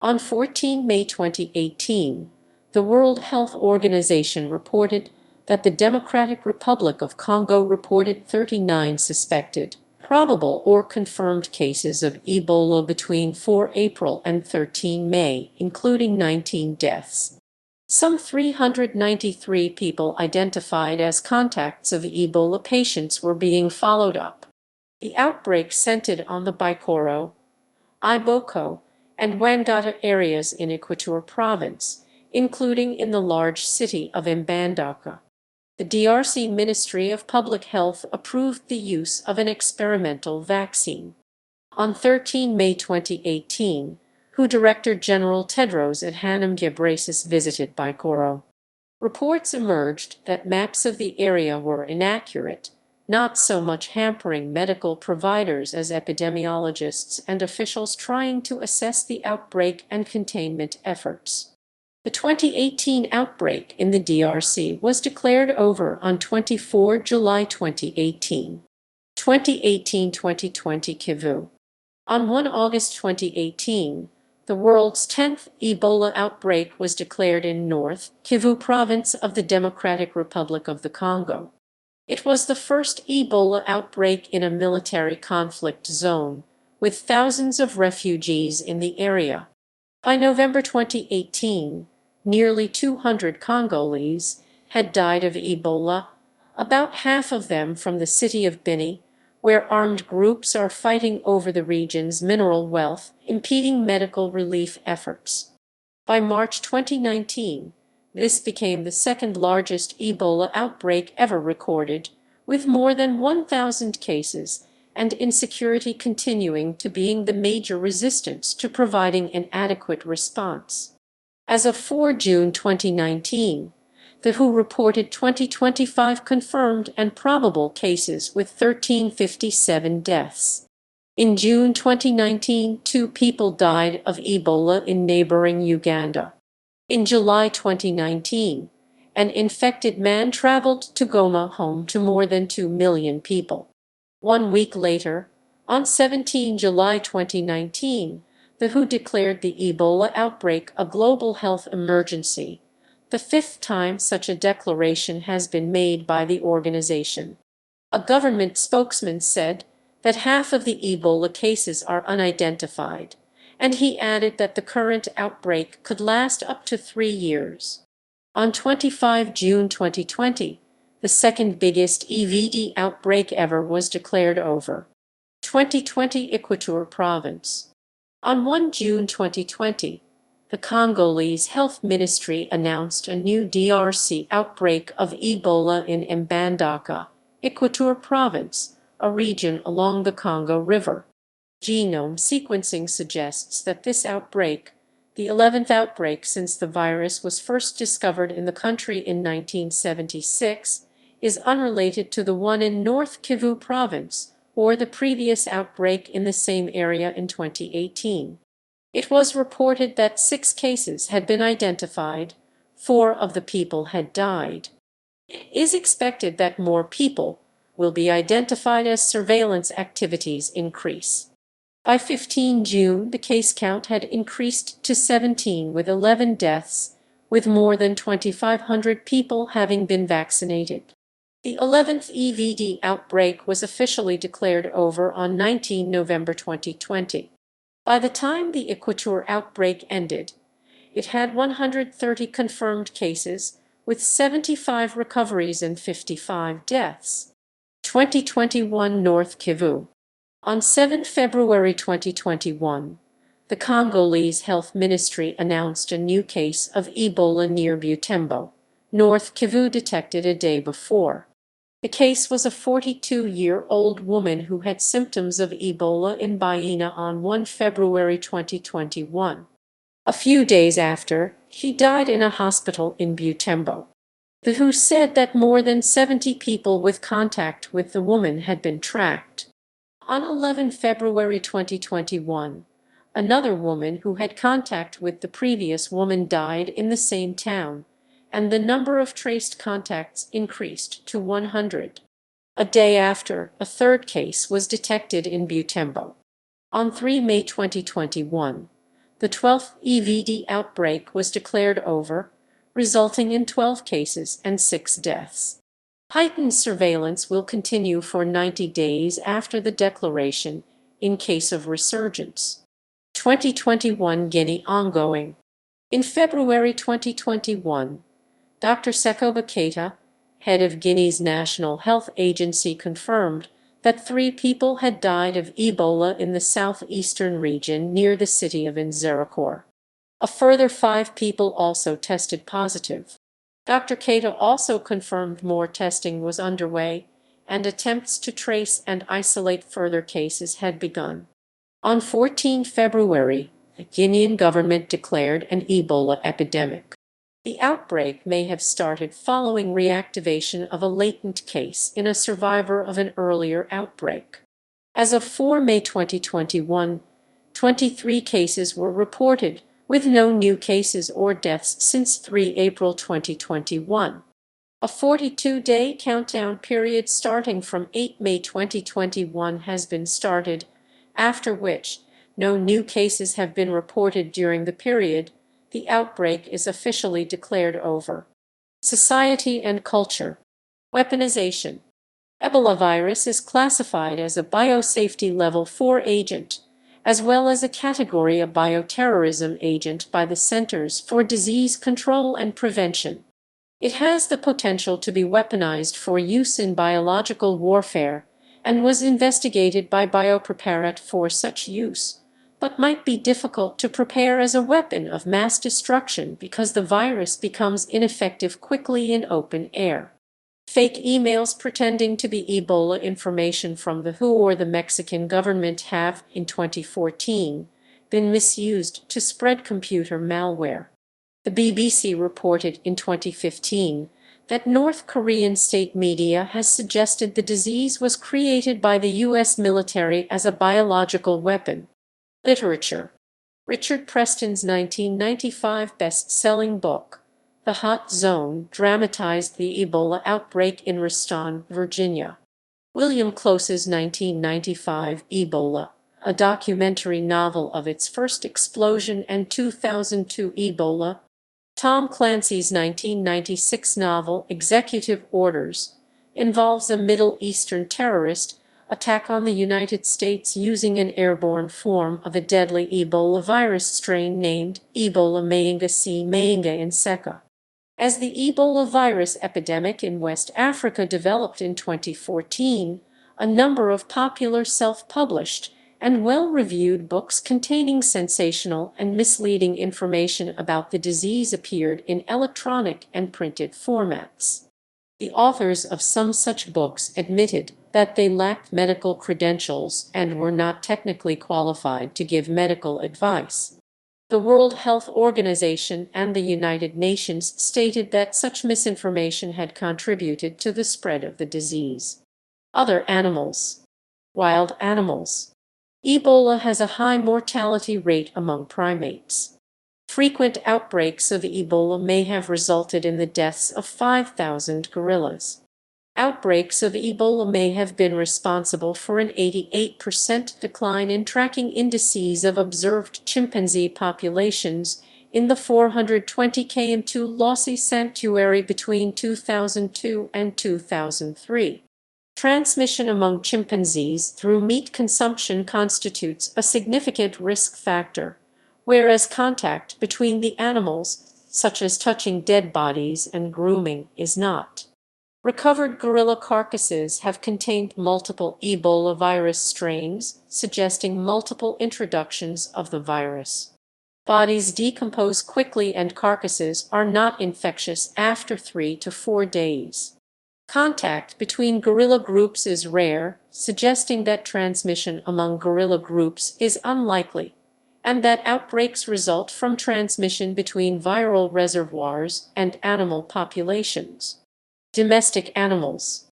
On 14 May 2018, the World Health Organization reported that the Democratic Republic of Congo reported 39 suspected, probable, or confirmed cases of Ebola between 4 April and 13 May, including 19 deaths. Some 393 people identified as contacts of Ebola patients were being followed up. The outbreak centered on the Baikoro, Iboko, and Wangata areas in Equator Province, including in the large city of Mbandaka. The DRC Ministry of Public Health approved the use of an experimental vaccine. On 13 May 2018, WHO Director General Tedros Adhanom Ghebreyesus visited Baikoro. Reports emerged that maps of the area were inaccurate, not so much hampering medical providers as epidemiologists and officials trying to assess the outbreak and containment efforts. The 2018 outbreak in the DRC was declared over on 24 July 2018. 2018-2020 Kivu. On 1 August 2018, The world's 10th Ebola outbreak was declared in North Kivu province of the Democratic Republic of the Congo. It was the first Ebola outbreak in a military conflict zone, with thousands of refugees in the area. By November 2018, nearly 200 Congolese had died of Ebola, about half of them from the city of Beni, where armed groups are fighting over the region's mineral wealth, impeding medical relief efforts. By March 2019, this became the second largest Ebola outbreak ever recorded, with more than 1,000 cases, and insecurity continuing to being the major resistance to providing an adequate response. As of 4 June 2019, the WHO reported 2025 confirmed and probable cases with 1,357 deaths. In June 2019, 2 people died of Ebola in neighboring Uganda. In July 2019, an infected man traveled to Goma, home to more than 2 million people. 1 week later, on 17 July 2019, the WHO declared the Ebola outbreak a global health emergency, the 5th time such a declaration has been made by the organization. A government spokesman said that half of the Ebola cases are unidentified, and he added that the current outbreak could last up to 3 years. On 25 June 2020, the second biggest EVD outbreak ever was declared over. 2020 Equateur Province. On 1 June 2020, the Congolese Health Ministry announced a new DRC outbreak of Ebola in Mbandaka, Equateur Province, a region along the Congo River. Genome sequencing suggests that this outbreak, the 11th outbreak since the virus was first discovered in the country in 1976, is unrelated to the one in North Kivu Province or the previous outbreak in the same area in 2018. It was reported that 6 cases had been identified, 4 of the people had died. It is expected that more people will be identified as surveillance activities increase. By 15 June, the case count had increased to 17 with 11 deaths, with more than 2,500 people having been vaccinated. The 11th EVD outbreak was officially declared over on 19 November 2020. By the time the Equateur outbreak ended, it had 130 confirmed cases, with 75 recoveries and 55 deaths. 2021 North Kivu. On 7 February 2021, the Congolese Health Ministry announced a new case of Ebola near Butembo, North Kivu, detected a day before. The case was a 42-year-old woman who had symptoms of Ebola in Baina on 1 February 2021. A few days after, she died in a hospital in Butembo. The WHO said that more than 70 people with contact with the woman had been tracked. On 11 February 2021, another woman who had contact with the previous woman died in the same town, and the number of traced contacts increased to 100. A day after, a third case was detected in Butembo. On 3 May 2021, the 12th EVD outbreak was declared over, resulting in 12 cases and 6 deaths. Heightened surveillance will continue for 90 days after the declaration in case of resurgence. 2021 Guinea ongoing. In February 2021, Dr. Sekoba Keita, head of Guinea's National Health Agency, confirmed that 3 people had died of Ebola in the southeastern region near the city of Nzerakor. A further 5 people also tested positive. Dr. Keita also confirmed more testing was underway, and attempts to trace and isolate further cases had begun. On 14 February, the Guinean government declared an Ebola epidemic. The outbreak may have started following reactivation of a latent case in a survivor of an earlier outbreak. As of 4 May 2021, 23 cases were reported, with no new cases or deaths since 3 April 2021. A 42-day countdown period starting from 8 May 2021 has been started, after which No new cases have been reported during the period. The outbreak is officially declared over. Society and culture. Weaponization. Ebola virus is classified as a biosafety level 4 agent, as well as a category of bioterrorism agent by the Centers for Disease Control and Prevention. It has the potential to be weaponized for use in biological warfare and was investigated by Biopreparat for such use, but might be difficult to prepare as a weapon of mass destruction because the virus becomes ineffective quickly in open air. Fake emails pretending to be Ebola information from the WHO or the Mexican government have, in 2014, been misused to spread computer malware. The BBC reported in 2015 that North Korean state media has suggested the disease was created by the U.S. military as a biological weapon. Literature. Richard Preston's 1995 best-selling book, The Hot Zone, dramatized the Ebola outbreak in Reston, Virginia. William Close's 1995 Ebola, a documentary novel of its first explosion, and 2002 Ebola. Tom Clancy's 1996 novel Executive Orders involves a Middle Eastern terrorist attack on the United States using an airborne form of a deadly Ebola virus strain named Ebola Mayinga C. Mayinga Nseka. As the Ebola virus epidemic in West Africa developed in 2014, a number of popular self-published and well-reviewed books containing sensational and misleading information about the disease appeared in electronic and printed formats. The authors of some such books admitted that they lacked medical credentials and were not technically qualified to give medical advice. The World Health Organization and the United Nations stated that such misinformation had contributed to the spread of the disease. Other animals. Wild animals. Ebola has a high mortality rate among primates. Frequent outbreaks of Ebola may have resulted in the deaths of 5,000 gorillas. Outbreaks of Ebola may have been responsible for an 88% decline in tracking indices of observed chimpanzee populations in the 420 km2 Lhasa sanctuary between 2002 and 2003. Transmission among chimpanzees through meat consumption constitutes a significant risk factor, whereas contact between the animals, such as touching dead bodies and grooming, is not. Recovered gorilla carcasses have contained multiple Ebola virus strains, suggesting multiple introductions of the virus. Bodies decompose quickly and carcasses are not infectious after 3 to 4 days. Contact between gorilla groups is rare, suggesting that transmission among gorilla groups is unlikely, and that outbreaks result from transmission between viral reservoirs and animal populations. Domestic animals.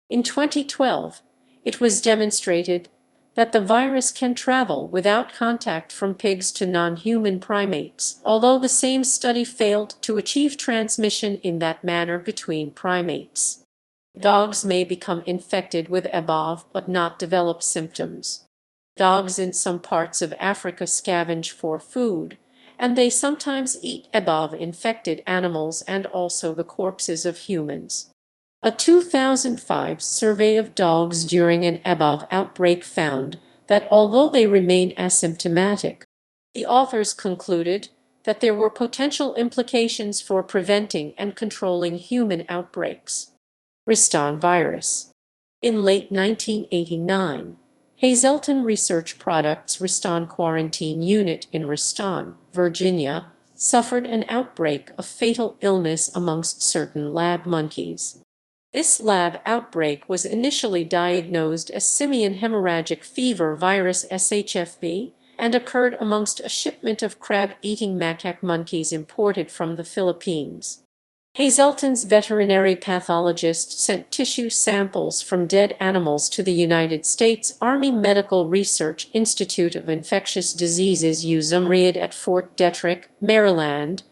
In 2012, it was demonstrated that the virus can travel without contact from pigs to non-human primates, although the same study failed to achieve transmission in that manner between primates. Dogs may become infected with Ebola but not develop symptoms. Dogs in some parts of Africa scavenge for food, and they sometimes eat Ebola-infected animals and also the corpses of humans. A 2005 survey of dogs during an Ebola outbreak found that although they remain asymptomatic, the authors concluded that there were potential implications for preventing and controlling human outbreaks. Reston virus. In late 1989, Hazelton Research Products' Reston Quarantine Unit in Reston, Virginia, suffered an outbreak of fatal illness amongst certain lab monkeys. This lab outbreak was initially diagnosed as simian hemorrhagic fever virus SHFV and occurred amongst a shipment of crab-eating macaque monkeys imported from the Philippines. Hazelton's veterinary pathologist sent tissue samples from dead animals to the United States Army Medical Research Institute of Infectious Diseases USAMRIAD at Fort Detrick, Maryland.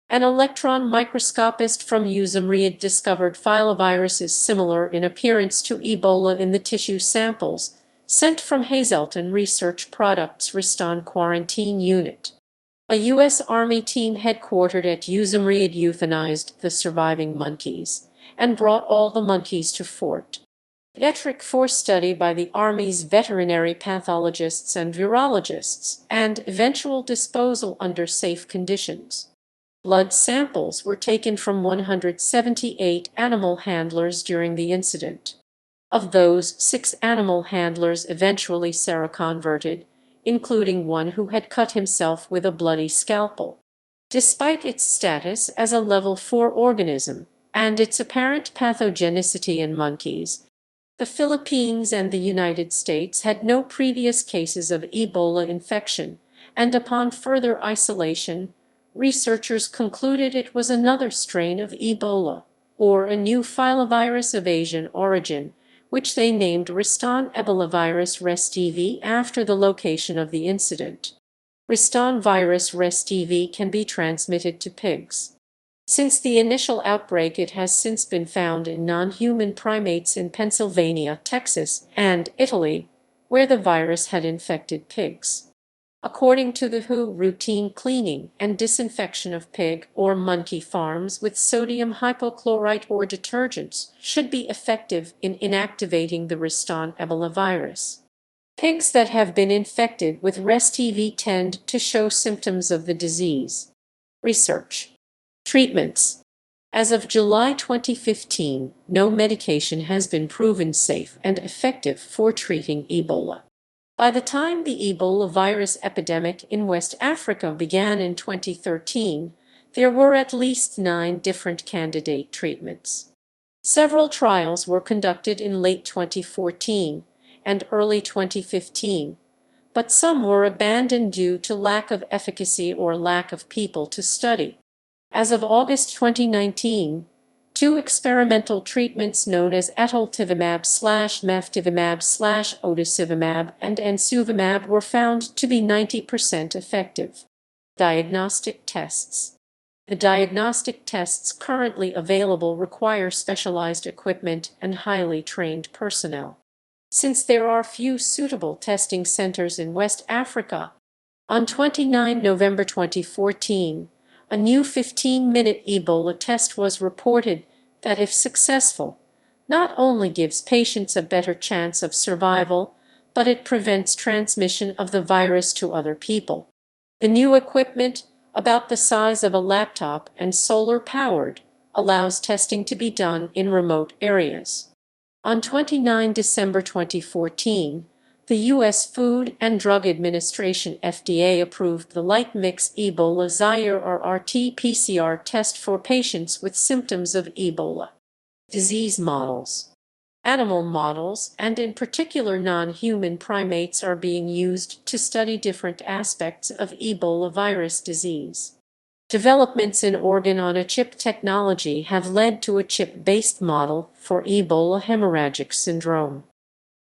An electron microscopist from USAMRIAD discovered filoviruses similar in appearance to Ebola in the tissue samples, sent from Hazelton Research Products Riston Quarantine Unit. A U.S. Army team headquartered at Uzumreed euthanized the surviving monkeys and brought all the monkeys to Fort Detrick for study by the Army's veterinary pathologists and virologists, and eventual disposal under safe conditions. Blood samples were taken from 178 animal handlers during the incident. Of those, 6 animal handlers eventually seroconverted, including one who had cut himself with a bloody scalpel. Despite its status as a level 4 organism and its apparent pathogenicity in monkeys, the Philippines and the United States had no previous cases of Ebola infection, and upon further isolation, researchers concluded it was another strain of Ebola, or a new filovirus of Asian origin, which they named Riston ebolavirus resTV after the location of the incident. Riston virus resTV can be transmitted to pigs. Since the initial outbreak, it has since been found in non-human primates in Pennsylvania, Texas, and Italy, where the virus had infected pigs. According to the WHO, routine cleaning and disinfection of pig or monkey farms with sodium hypochlorite or detergents should be effective in inactivating the Riston ebolavirus. Pigs that have been infected with resTV tend to show symptoms of the disease. Research. Treatments. As of July 2015, no medication has been proven safe and effective for treating Ebola. By the time the Ebola virus epidemic in West Africa began in 2013, there were at least 9 different candidate treatments. Several trials were conducted in late 2014 and early 2015, but some were abandoned due to lack of efficacy or lack of people to study. As of August 2019, 2 experimental treatments known as etoltuvimab/meftivimab/otosivimab and ensuvimab were found to be 90% effective. Diagnostic tests. The diagnostic tests currently available require specialized equipment and highly trained personnel. Since there are few suitable testing centers in West Africa, on 29 November 2014, a new 15-minute Ebola test was reported that, if successful, not only gives patients a better chance of survival, but it prevents transmission of the virus to other people. The new equipment, about the size of a laptop and solar-powered, allows testing to be done in remote areas. On 29 December 2014, the U.S. Food and Drug Administration (FDA) approved the light mix Ebola Zaire or RT-PCR test for patients with symptoms of Ebola. Disease models. Animal models, and in particular non-human primates, are being used to study different aspects of Ebola virus disease. Developments in organ-on-a-chip technology have led to a chip-based model for Ebola hemorrhagic syndrome.